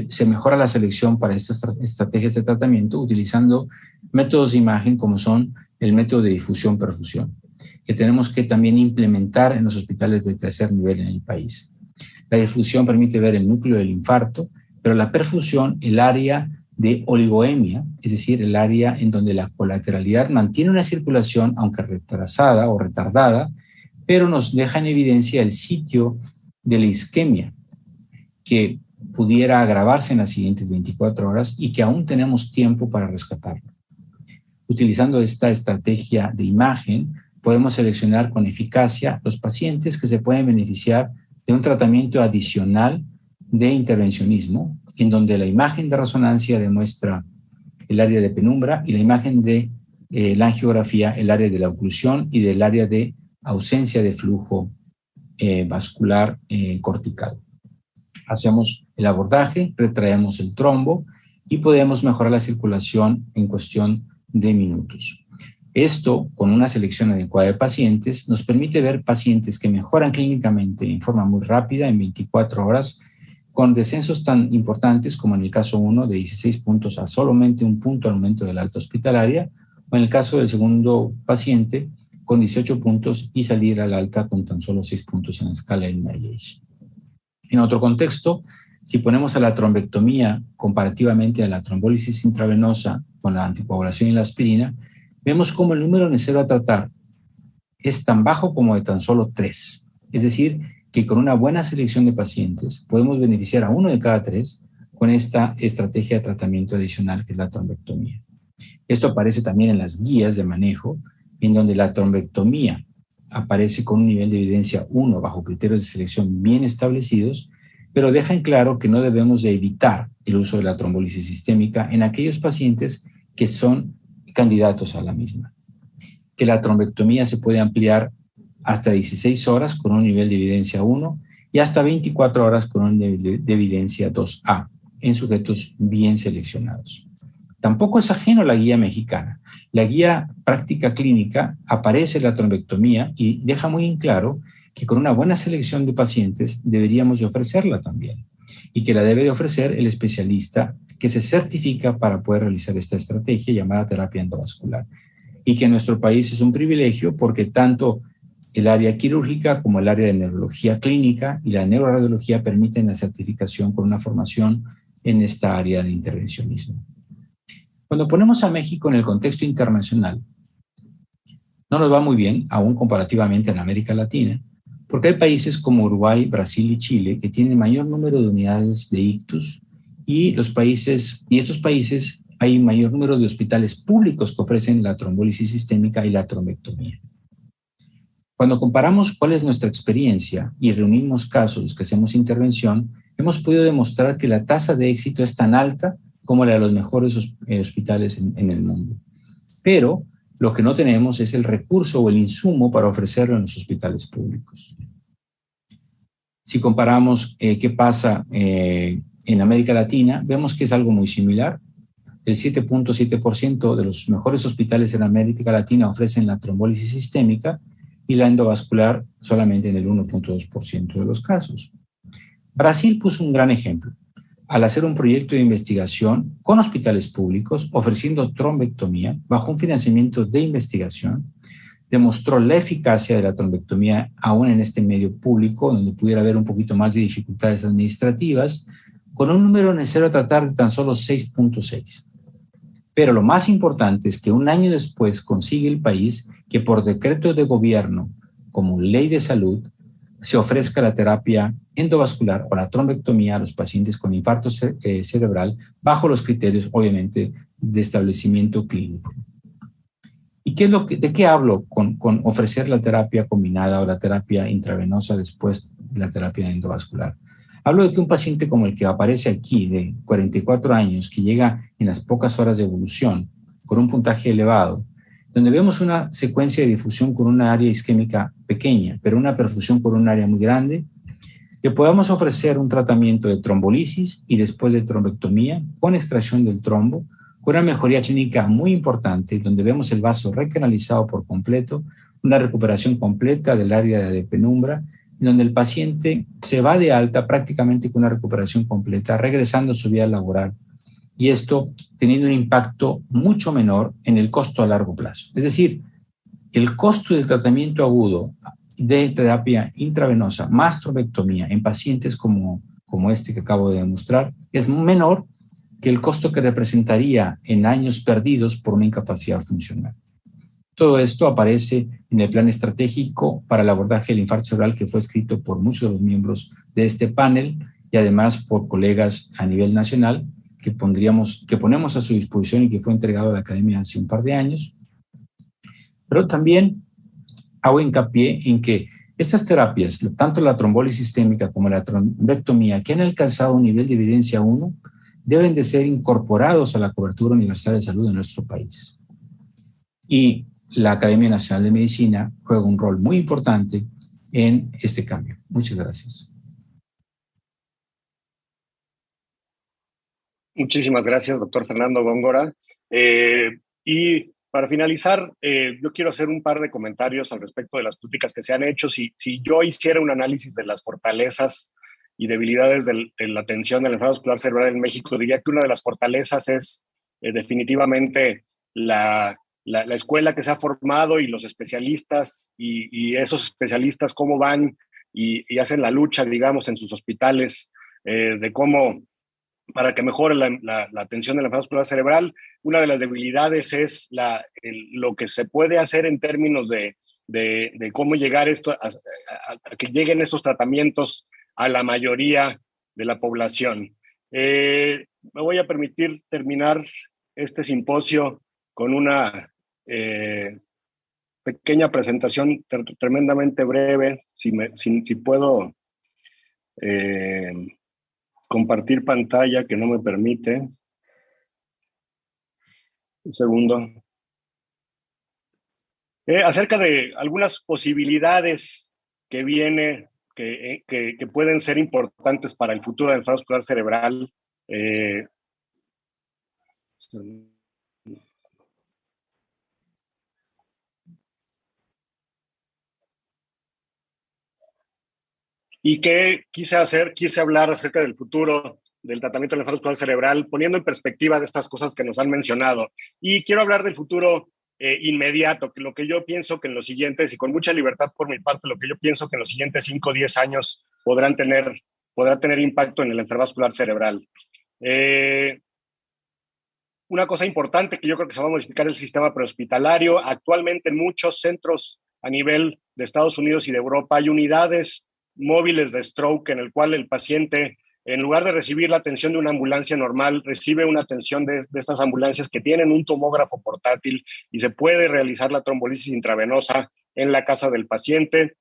se mejora la selección para estas estrategias de tratamiento utilizando métodos de imagen como son el método de difusión-perfusión, que tenemos que también implementar en los hospitales de tercer nivel en el país. La difusión permite ver el núcleo del infarto, pero la perfusión, el área de oligoemia, es decir, el área en donde la colateralidad mantiene una circulación, aunque retrasada o retardada, pero nos deja en evidencia el sitio de la isquemia, que pudiera agravarse en las siguientes 24 horas y que aún tenemos tiempo para rescatarlo. Utilizando esta estrategia de imagen, podemos seleccionar con eficacia los pacientes que se pueden beneficiar de un tratamiento adicional de intervencionismo, en donde la imagen de resonancia demuestra el área de penumbra y la imagen de la angiografía, el área de la oclusión y del área de ausencia de flujo vascular cortical. Hacemos el abordaje, retraemos el trombo y podemos mejorar la circulación en cuestión de minutos. Esto, con una selección adecuada de pacientes, nos permite ver pacientes que mejoran clínicamente en forma muy rápida, en 24 horas, con descensos tan importantes como en el caso 1 de 16 puntos a solamente 1 punto al momento de la alta hospitalaria, o en el caso del segundo paciente con 18 puntos y salir al alta con tan solo 6 puntos en la escala del NIH. En otro contexto, si ponemos a la trombectomía comparativamente a la trombólisis intravenosa con la anticoagulación y la aspirina, vemos cómo el número necesario a tratar es tan bajo como de tan solo 3. Es decir, que con una buena selección de pacientes podemos beneficiar a 1 de cada 3 con esta estrategia de tratamiento adicional que es la trombectomía. Esto aparece también en las guías de manejo, en donde la trombectomía aparece con un nivel de evidencia 1 bajo criterios de selección bien establecidos, pero deja en claro que no debemos de evitar el uso de la trombólisis sistémica en aquellos pacientes que son candidatos a la misma. Que la trombectomía se puede ampliar hasta 16 horas con un nivel de evidencia 1 y hasta 24 horas con un nivel de evidencia 2A en sujetos bien seleccionados. Tampoco es ajeno a la guía mexicana. La guía práctica clínica aparece la trombectomía y deja muy en claro que con una buena selección de pacientes deberíamos de ofrecerla también y que la debe de ofrecer el especialista que se certifica para poder realizar esta estrategia llamada terapia endovascular y que en nuestro país es un privilegio porque tanto el área quirúrgica como el área de neurología clínica y la neuroradiología permiten la certificación con una formación en esta área de intervencionismo. Cuando ponemos a México en el contexto internacional, No nos va muy bien, aún comparativamente en América Latina, porque hay países como Uruguay, Brasil y Chile que tienen mayor número de unidades de ictus y estos países hay mayor número de hospitales públicos que ofrecen la trombólisis sistémica y la trombectomía. Cuando comparamos cuál es nuestra experiencia y reunimos casos que hacemos intervención, hemos podido demostrar que la tasa de éxito es tan alta como la de los mejores hospitales en el mundo. Pero lo que no tenemos es el recurso o el insumo para ofrecerlo en los hospitales públicos. Si comparamos qué pasa en América Latina, vemos que es algo muy similar. El 7.7% de los mejores hospitales en América Latina ofrecen la trombólisis sistémica y la endovascular solamente en el 1.2% de los casos. Brasil puso un gran ejemplo al hacer un proyecto de investigación con hospitales públicos ofreciendo trombectomía bajo un financiamiento de investigación. Demostró la eficacia de la trombectomía aún en este medio público, donde pudiera haber un poquito más de dificultades administrativas, con un número necesario a tratar de tan solo 6.6. Pero lo más importante es que un año después consigue el país que por decreto de gobierno, como ley de salud, se ofrezca la terapia endovascular o la trombectomía a los pacientes con infarto cerebral bajo los criterios, obviamente, de establecimiento clínico. ¿Y de qué hablo con ofrecer la terapia combinada o la terapia intravenosa después de la terapia endovascular? Hablo de que un paciente como el que aparece aquí, de 44 años, que llega en las pocas horas de evolución, con un puntaje elevado, donde vemos una secuencia de difusión con una área isquémica pequeña, pero una perfusión con un área muy grande, le podamos ofrecer un tratamiento de trombolisis y después de trombectomía con extracción del trombo, con una mejoría clínica muy importante, donde vemos el vaso recanalizado por completo, una recuperación completa del área de penumbra, donde el paciente se va de alta prácticamente con una recuperación completa, regresando a su vida laboral, y esto teniendo un impacto mucho menor en el costo a largo plazo. Es decir, el costo del tratamiento agudo de terapia intravenosa más trombectomía en pacientes como este que acabo de demostrar es menor que el costo que representaría en años perdidos por una incapacidad funcional. Todo esto aparece en el plan estratégico para el abordaje del infarto cerebral que fue escrito por muchos de los miembros de este panel y además por colegas a nivel nacional que ponemos a su disposición y que fue entregado a la Academia hace un par de años. Pero también hago hincapié en que estas terapias, tanto la trombólisis sistémica como la trombectomía, que han alcanzado un nivel de evidencia 1, deben de ser incorporados a la cobertura universal de salud de nuestro país. Y la Academia Nacional de Medicina juega un rol muy importante en este cambio. Muchas gracias. Muchísimas gracias, doctor Fernando Góngora. Y para finalizar, yo quiero hacer un par de comentarios al respecto de las políticas que se han hecho. Si yo hiciera un análisis de las fortalezas y debilidades de la atención del enfermo vascular cerebral en México, diría que una de las fortalezas es definitivamente la escuela que se ha formado y los especialistas y esos especialistas cómo van y hacen la lucha, digamos, en sus hospitales de cómo para que mejore la atención de la enfermedad vascular cerebral. Una de las debilidades es lo que se puede hacer en términos de cómo llegar a que lleguen estos tratamientos a la mayoría de la población. Me voy a permitir terminar este simposio con una pequeña presentación tremendamente breve, si puedo compartir pantalla, que no me permite. Un segundo. Acerca de algunas posibilidades que pueden ser importantes para el futuro del enfermedad vascular cerebral. Y que quise hablar acerca del futuro del tratamiento del enfermo vascular cerebral, poniendo en perspectiva de estas cosas que nos han mencionado. Y quiero hablar del futuro inmediato, que lo que yo pienso que en los siguientes, y con mucha libertad por mi parte, lo que yo pienso que en los siguientes 5 o 10 años podrá tener impacto en el enfermo vascular cerebral. una cosa importante que yo creo que se va a modificar el sistema prehospitalario. Actualmente en muchos centros a nivel de Estados Unidos y de Europa hay unidades móviles de stroke en el cual el paciente, en lugar de recibir la atención de una ambulancia normal, recibe una atención de estas ambulancias que tienen un tomógrafo portátil y se puede realizar la trombolisis intravenosa en la casa del paciente.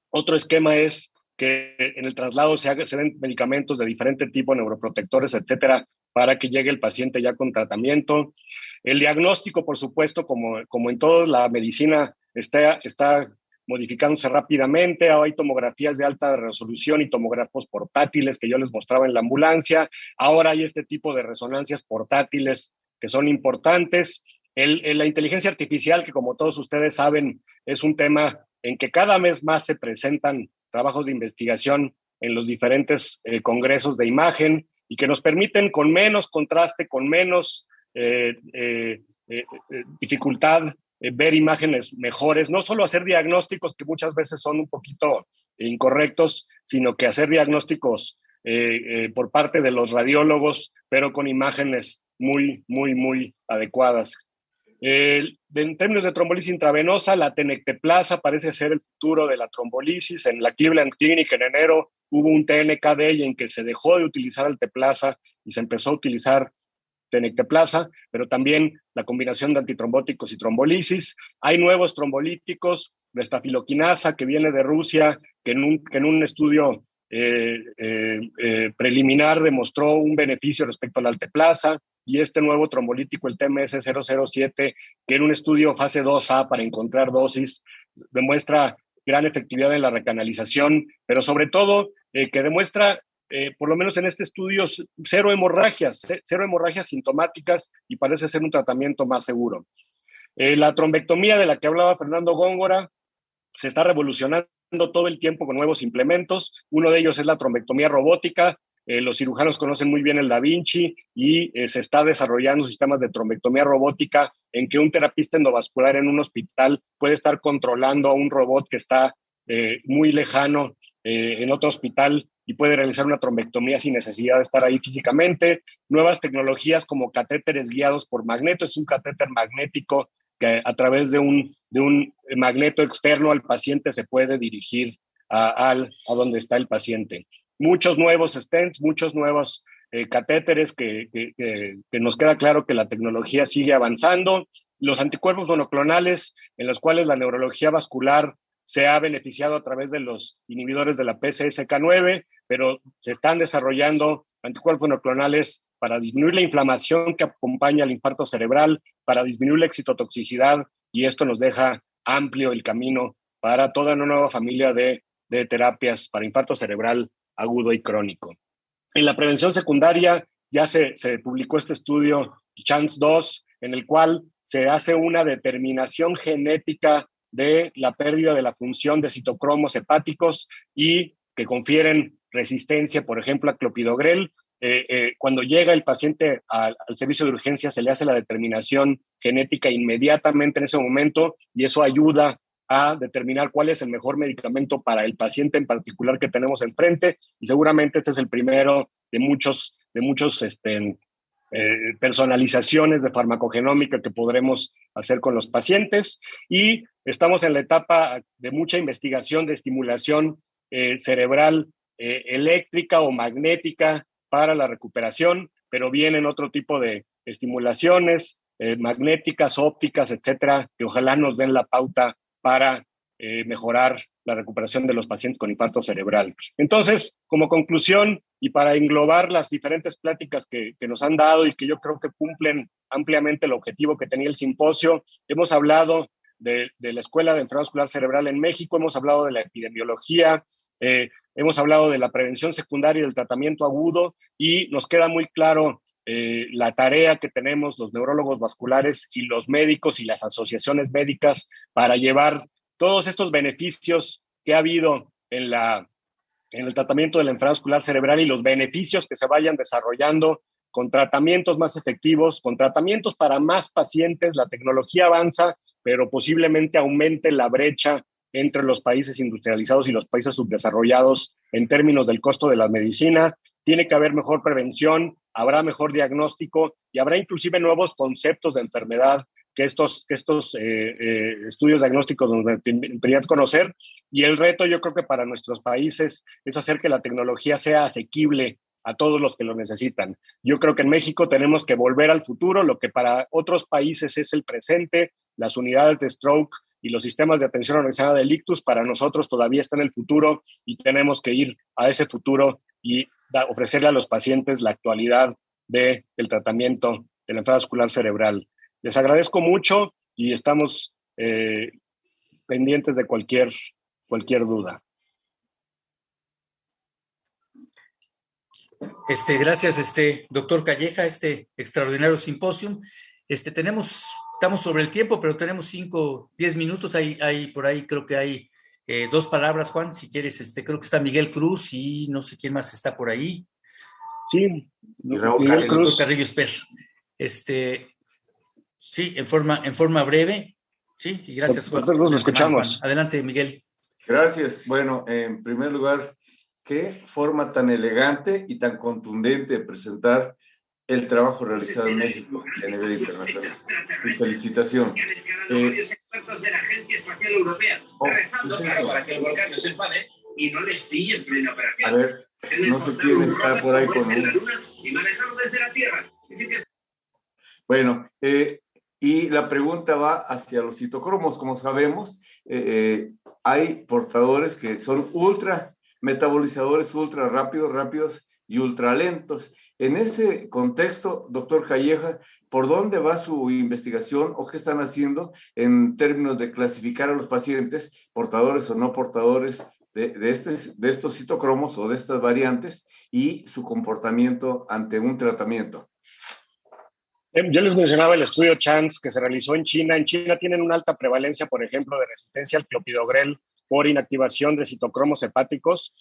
Otro esquema es que en el traslado se den medicamentos de diferente tipo, neuroprotectores, etcétera, para que llegue el paciente ya con tratamiento. El diagnóstico, por supuesto, como en toda la medicina, está modificándose rápidamente. Ahora hay tomografías de alta resolución y tomógrafos portátiles que yo les mostraba en la ambulancia. Ahora hay este tipo de resonancias portátiles que son importantes. La inteligencia artificial, que como todos ustedes saben, es un tema en que cada vez más se presentan trabajos de investigación en los diferentes congresos de imagen y que nos permiten con menos contraste, con menos dificultad, ver imágenes mejores, no solo hacer diagnósticos que muchas veces son un poquito incorrectos, sino que hacer diagnósticos por parte de los radiólogos, pero con imágenes muy, muy, muy adecuadas. En términos de trombolisis intravenosa, la tenecteplasa parece ser el futuro de la trombolisis. En la Cleveland Clinic en enero hubo un TNK-Day en que se dejó de utilizar alteplasa y se empezó a utilizar tenecteplasa, pero también la combinación de antitrombóticos y trombolisis. Hay nuevos trombolíticos, la estafiloquinasa que viene de Rusia, que en un estudio preliminar demostró un beneficio respecto a la alteplasa, y este nuevo trombolítico, el TMS-007, que en un estudio fase 2A para encontrar dosis, demuestra gran efectividad en la recanalización, pero sobre todo que demuestra, por lo menos en este estudio, cero hemorragias sintomáticas, y parece ser un tratamiento más seguro. La trombectomía de la que hablaba Fernando Góngora se está revolucionando todo el tiempo con nuevos implementos. Uno de ellos es la trombectomía robótica. Los cirujanos conocen muy bien el Da Vinci y se está desarrollando sistemas de trombectomía robótica en que un terapista endovascular en un hospital puede estar controlando a un robot que está muy lejano en otro hospital y puede realizar una trombectomía sin necesidad de estar ahí físicamente. Nuevas tecnologías como catéteres guiados por magneto. Es un catéter magnético que a través de un magneto externo al paciente se puede dirigir a donde está el paciente. Muchos nuevos stents, muchos nuevos catéteres que nos queda claro que la tecnología sigue avanzando. Los anticuerpos monoclonales, en los cuales la neurología vascular se ha beneficiado a través de los inhibidores de la PCSK9, pero se están desarrollando anticuerpos monoclonales para disminuir la inflamación que acompaña al infarto cerebral, para disminuir la excitotoxicidad, y esto nos deja amplio el camino para toda una nueva familia de terapias para infarto cerebral agudo y crónico. En la prevención secundaria ya se publicó este estudio CHANCE-2, en el cual se hace una determinación genética de la pérdida de la función de citocromos hepáticos y que confieren resistencia, por ejemplo, a clopidogrel. Cuando llega el paciente al servicio de urgencia, se le hace la determinación genética inmediatamente en ese momento, y eso ayuda a determinar cuál es el mejor medicamento para el paciente en particular que tenemos enfrente, y seguramente este es el primero de muchos personalizaciones de farmacogenómica que podremos hacer con los pacientes. Y estamos en la etapa de mucha investigación de estimulación cerebral eléctrica o magnética para la recuperación, pero vienen otro tipo de estimulaciones magnéticas, ópticas, etcétera, que ojalá nos den la pauta para mejorar la recuperación de los pacientes con infarto cerebral. Entonces, como conclusión y para englobar las diferentes pláticas que nos han dado y que yo creo que cumplen ampliamente el objetivo que tenía el simposio, hemos hablado de la Escuela de Enfermedad Vascular Cerebral en México, hemos hablado de la epidemiología, hemos hablado de la prevención secundaria y del tratamiento agudo, y nos queda muy claro la tarea que tenemos los neurólogos vasculares y los médicos y las asociaciones médicas para llevar todos estos beneficios que ha habido en el tratamiento de la enfermedad vascular cerebral y los beneficios que se vayan desarrollando con tratamientos más efectivos, con tratamientos para más pacientes. La tecnología avanza, pero posiblemente aumente la brecha entre los países industrializados y los países subdesarrollados en términos del costo de la medicina. Tiene que haber mejor prevención, habrá mejor diagnóstico y habrá inclusive nuevos conceptos de enfermedad que estos estudios diagnósticos nos permitirían conocer. Y el reto, yo creo que para nuestros países es hacer que la tecnología sea asequible a todos los que lo necesitan. Yo creo que en México tenemos que volver al futuro, lo que para otros países es el presente, las unidades de stroke y los sistemas de atención organizada del ictus, para nosotros todavía está en el futuro y tenemos que ir a ese futuro y ofrecerle a los pacientes la actualidad del tratamiento de la enfermedad vascular cerebral. Les agradezco mucho y estamos pendientes de cualquier duda. Gracias, doctor Calleja, extraordinario simposio. Estamos sobre el tiempo, pero tenemos 5, 10 minutos. Hay por ahí, creo que hay 2 palabras, Juan, si quieres. Creo que está Miguel Cruz y no sé quién más está por ahí. Sí, Miguel Cruz. Doctor Carrillo Esper. Sí, en forma breve. Sí, y gracias, Juan. Nosotros lo escuchamos. Juan. Adelante, Miguel. Gracias. Bueno, en primer lugar, qué forma tan elegante y tan contundente de presentar el trabajo realizado en México a nivel internacional. Mi felicitación. Expertos de la Agencia Espacial Europea, para que el volcán no se enfade y no les pille en plena operación. A ver, no sé quién está por ahí con la Luna y manejarlo desde la Tierra. Bueno, y la pregunta va hacia los citocromos. Como sabemos, hay portadores que son metabolizadores ultra rápidos y ultra lentos. En ese contexto, doctor Calleja, ¿por dónde va su investigación o qué están haciendo en términos de clasificar a los pacientes, portadores o no portadores de estos citocromos o de estas variantes y su comportamiento ante un tratamiento? Yo les mencionaba el estudio CHANCE que se realizó en China. En China tienen una alta prevalencia, por ejemplo, de resistencia al clopidogrel por inactivación de citocromos hepáticos,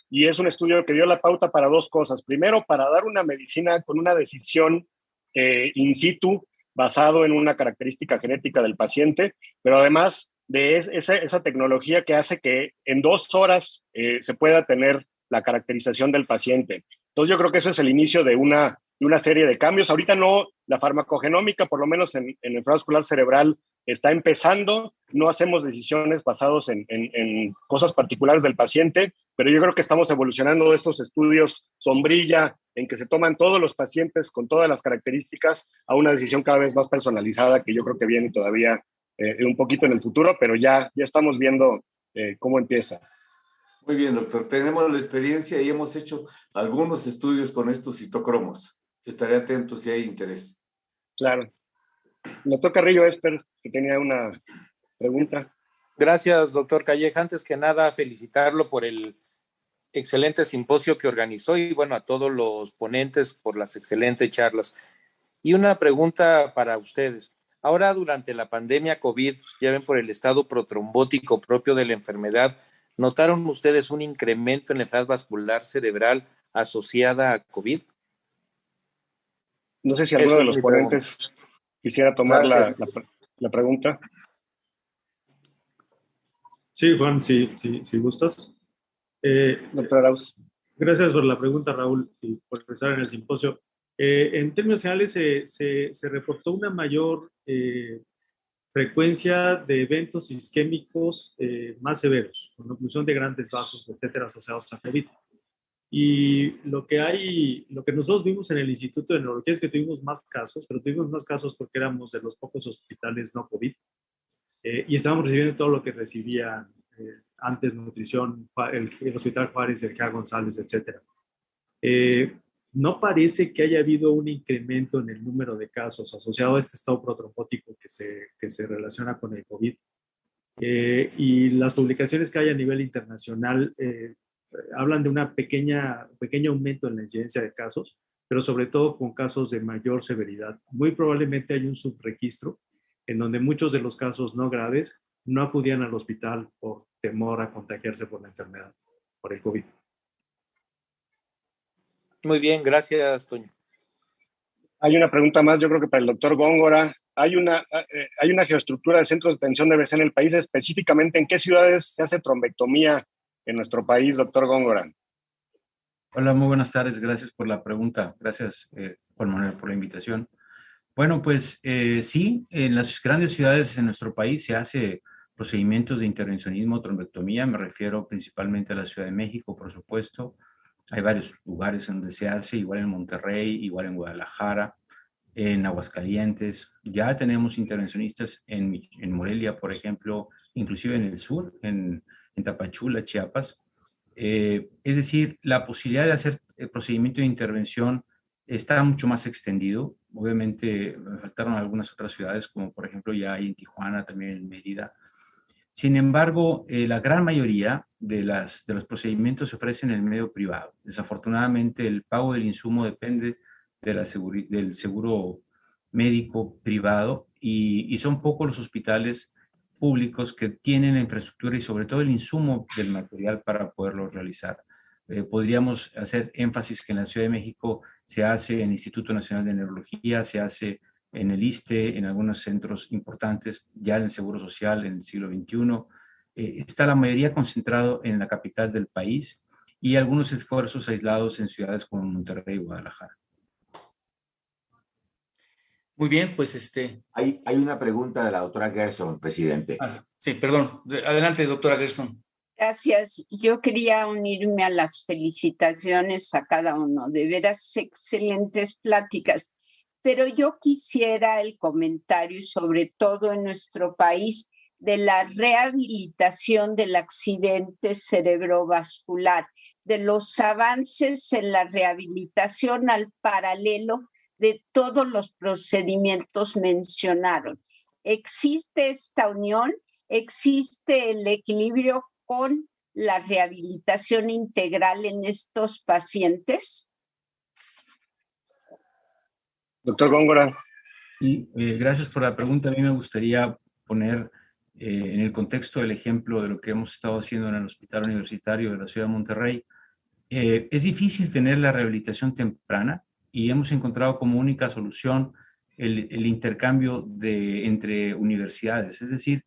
y es un estudio que dio la pauta para 2 cosas. Primero, para dar una medicina con una decisión in situ, basado en una característica genética del paciente, pero además de esa tecnología que hace que en 2 horas se pueda tener la caracterización del paciente. Entonces yo creo que eso es el inicio de una serie de cambios. Ahorita no, la farmacogenómica, por lo menos en enfermedad vascular cerebral, está empezando. No hacemos decisiones basadas en cosas particulares del paciente, pero yo creo que estamos evolucionando de estos estudios sombrilla, en que se toman todos los pacientes con todas las características, a una decisión cada vez más personalizada, que yo creo que viene todavía un poquito en el futuro, pero ya estamos viendo cómo empieza. Muy bien, doctor. Tenemos la experiencia y hemos hecho algunos estudios con estos citocromos. Estaré atento si hay interés. Claro. Doctor Carrillo Esper, que tenía una pregunta. Gracias, doctor Calleja. Antes que nada, felicitarlo por el excelente simposio que organizó y, bueno, a todos los ponentes por las excelentes charlas. Y una pregunta para ustedes. Ahora, durante la pandemia COVID, ya ven, por el estado protrombótico propio de la enfermedad, ¿notaron ustedes un incremento en la enfermedad vascular cerebral asociada a COVID? No sé si alguno de los ponentes quisiera tomar la pregunta. Sí, Juan, sí, gustas. Doctor Arauz. Gracias por la pregunta, Raúl, y por estar en el simposio. En términos generales, se reportó una mayor frecuencia de eventos isquémicos más severos, con oclusión de grandes vasos, etcétera, asociados a COVID. Y lo que nosotros vimos en el Instituto de Neurología es que tuvimos más casos, pero tuvimos más casos porque éramos de los pocos hospitales no COVID, y estábamos recibiendo todo lo que recibía antes nutrición, el Hospital Juárez, el CA González, etcétera. No parece que haya habido un incremento en el número de casos asociado a este estado protrombótico que se relaciona con el COVID. Y las publicaciones que hay a nivel internacional hablan de un pequeño aumento en la incidencia de casos, pero sobre todo con casos de mayor severidad. Muy probablemente hay un subregistro en donde muchos de los casos no graves no acudían al hospital por temor a contagiarse por la enfermedad, por el COVID. Muy bien, gracias, Toño. Hay una pregunta más, yo creo que para el doctor Góngora. Hay una geoestructura de centros de atención de BC en el país, específicamente en qué ciudades se hace trombectomía en nuestro país, doctor Góngora. Hola, muy buenas tardes. Gracias por la pregunta. Gracias, Juan Manuel, por la invitación. Bueno, pues sí, en las grandes ciudades en nuestro país se hace procedimientos de intervencionismo, trombectomía. Me refiero principalmente a la Ciudad de México, por supuesto. Hay varios lugares donde se hace, igual en Monterrey, igual en Guadalajara, en Aguascalientes. Ya tenemos intervencionistas en Morelia, por ejemplo, inclusive en el sur, en Tapachula, Chiapas. Es decir, la posibilidad de hacer el procedimiento de intervención está mucho más extendido. Obviamente me faltaron algunas otras ciudades, como por ejemplo ya hay en Tijuana, también en Mérida. Sin embargo, la gran mayoría de los procedimientos se ofrecen en el medio privado. Desafortunadamente, el pago del insumo depende del seguro médico privado y son pocos los hospitales públicos que tienen la infraestructura y sobre todo el insumo del material para poderlo realizar. Podríamos hacer énfasis que en la Ciudad de México se hace en el Instituto Nacional de Neurología, se hace en el ISSSTE, en algunos centros importantes, ya en el Seguro Social en el siglo XXI. Está la mayoría concentrado en la capital del país y algunos esfuerzos aislados en ciudades como Monterrey y Guadalajara. Muy bien, pues Hay una pregunta de la doctora Gerson, presidente. Sí, perdón. Adelante, doctora Gerson. Gracias. Yo quería unirme a las felicitaciones a cada uno. De veras, excelentes pláticas. Pero yo quisiera el comentario, sobre todo en nuestro país, de la rehabilitación del accidente cerebrovascular, de los avances en la rehabilitación al paralelo de todos los procedimientos mencionados. ¿Existe esta unión? ¿Existe el equilibrio con la rehabilitación integral en estos pacientes? Doctor Góngora. Y gracias por la pregunta. A mí me gustaría poner en el contexto del ejemplo de lo que hemos estado haciendo en el Hospital Universitario de la Ciudad de Monterrey. Es difícil tener la rehabilitación temprana y hemos encontrado como única solución el intercambio entre universidades. Es decir,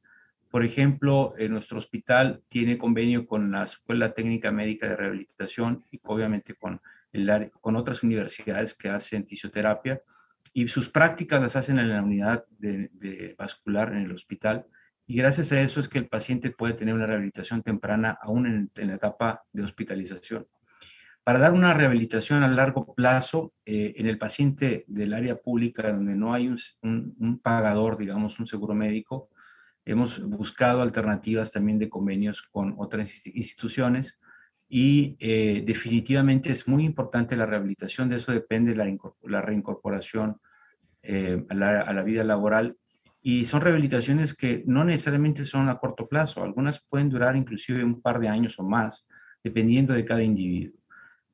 por ejemplo, nuestro hospital tiene convenio con la Escuela Técnica Médica de Rehabilitación y obviamente con otras universidades que hacen fisioterapia, y sus prácticas las hacen en la unidad de vascular en el hospital, y gracias a eso es que el paciente puede tener una rehabilitación temprana aún en la etapa de hospitalización. Para dar una rehabilitación a largo plazo en el paciente del área pública, donde no hay un pagador, digamos, un seguro médico, hemos buscado alternativas también de convenios con otras instituciones y definitivamente es muy importante la rehabilitación. De eso depende la reincorporación a la vida laboral, y son rehabilitaciones que no necesariamente son a corto plazo. Algunas pueden durar inclusive un par de años o más, dependiendo de cada individuo.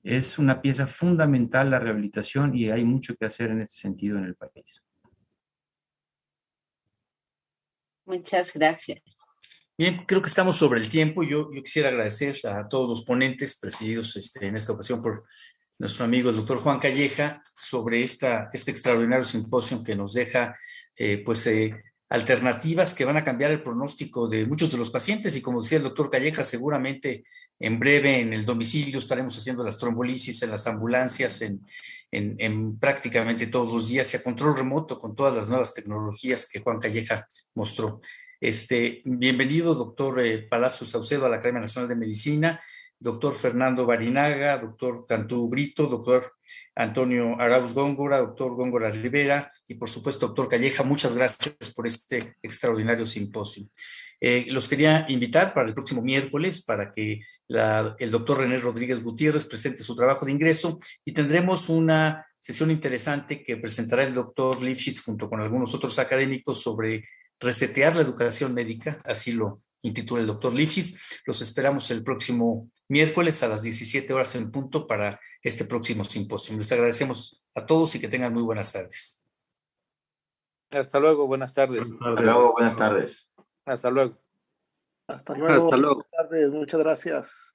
Es una pieza fundamental la rehabilitación y hay mucho que hacer en este sentido en el país. Muchas gracias. Bien, creo que estamos sobre el tiempo. Yo quisiera agradecer a todos los ponentes presididos en esta ocasión por nuestro amigo el doctor Juan Calleja sobre este extraordinario simposio que nos deja alternativas que van a cambiar el pronóstico de muchos de los pacientes, y como decía el doctor Calleja, seguramente en breve en el domicilio estaremos haciendo las trombolisis en las ambulancias en prácticamente todos los días, y a control remoto con todas las nuevas tecnologías que Juan Calleja mostró. Bienvenido, doctor Palacios Saucedo, a la Academia Nacional de Medicina, doctor Fernando Barinaga, doctor Cantú Brito, doctor Antonio Arauz Góngora, doctor Góngora Rivera y por supuesto doctor Calleja. Muchas gracias por este extraordinario simposio. Los quería invitar para el próximo miércoles para que el doctor René Rodríguez Gutiérrez presente su trabajo de ingreso, y tendremos una sesión interesante que presentará el doctor Lifshitz junto con algunos otros académicos sobre resetear la educación médica, así lo intitula el doctor Lifshitz. Los esperamos el próximo miércoles a las 17 horas en punto para este próximo simposio. Les agradecemos a todos y que tengan muy buenas tardes. Hasta luego, buenas tardes. Hasta luego, buenas tardes. Hasta luego. Hasta luego. Hasta luego. Buenas tardes, muchas gracias.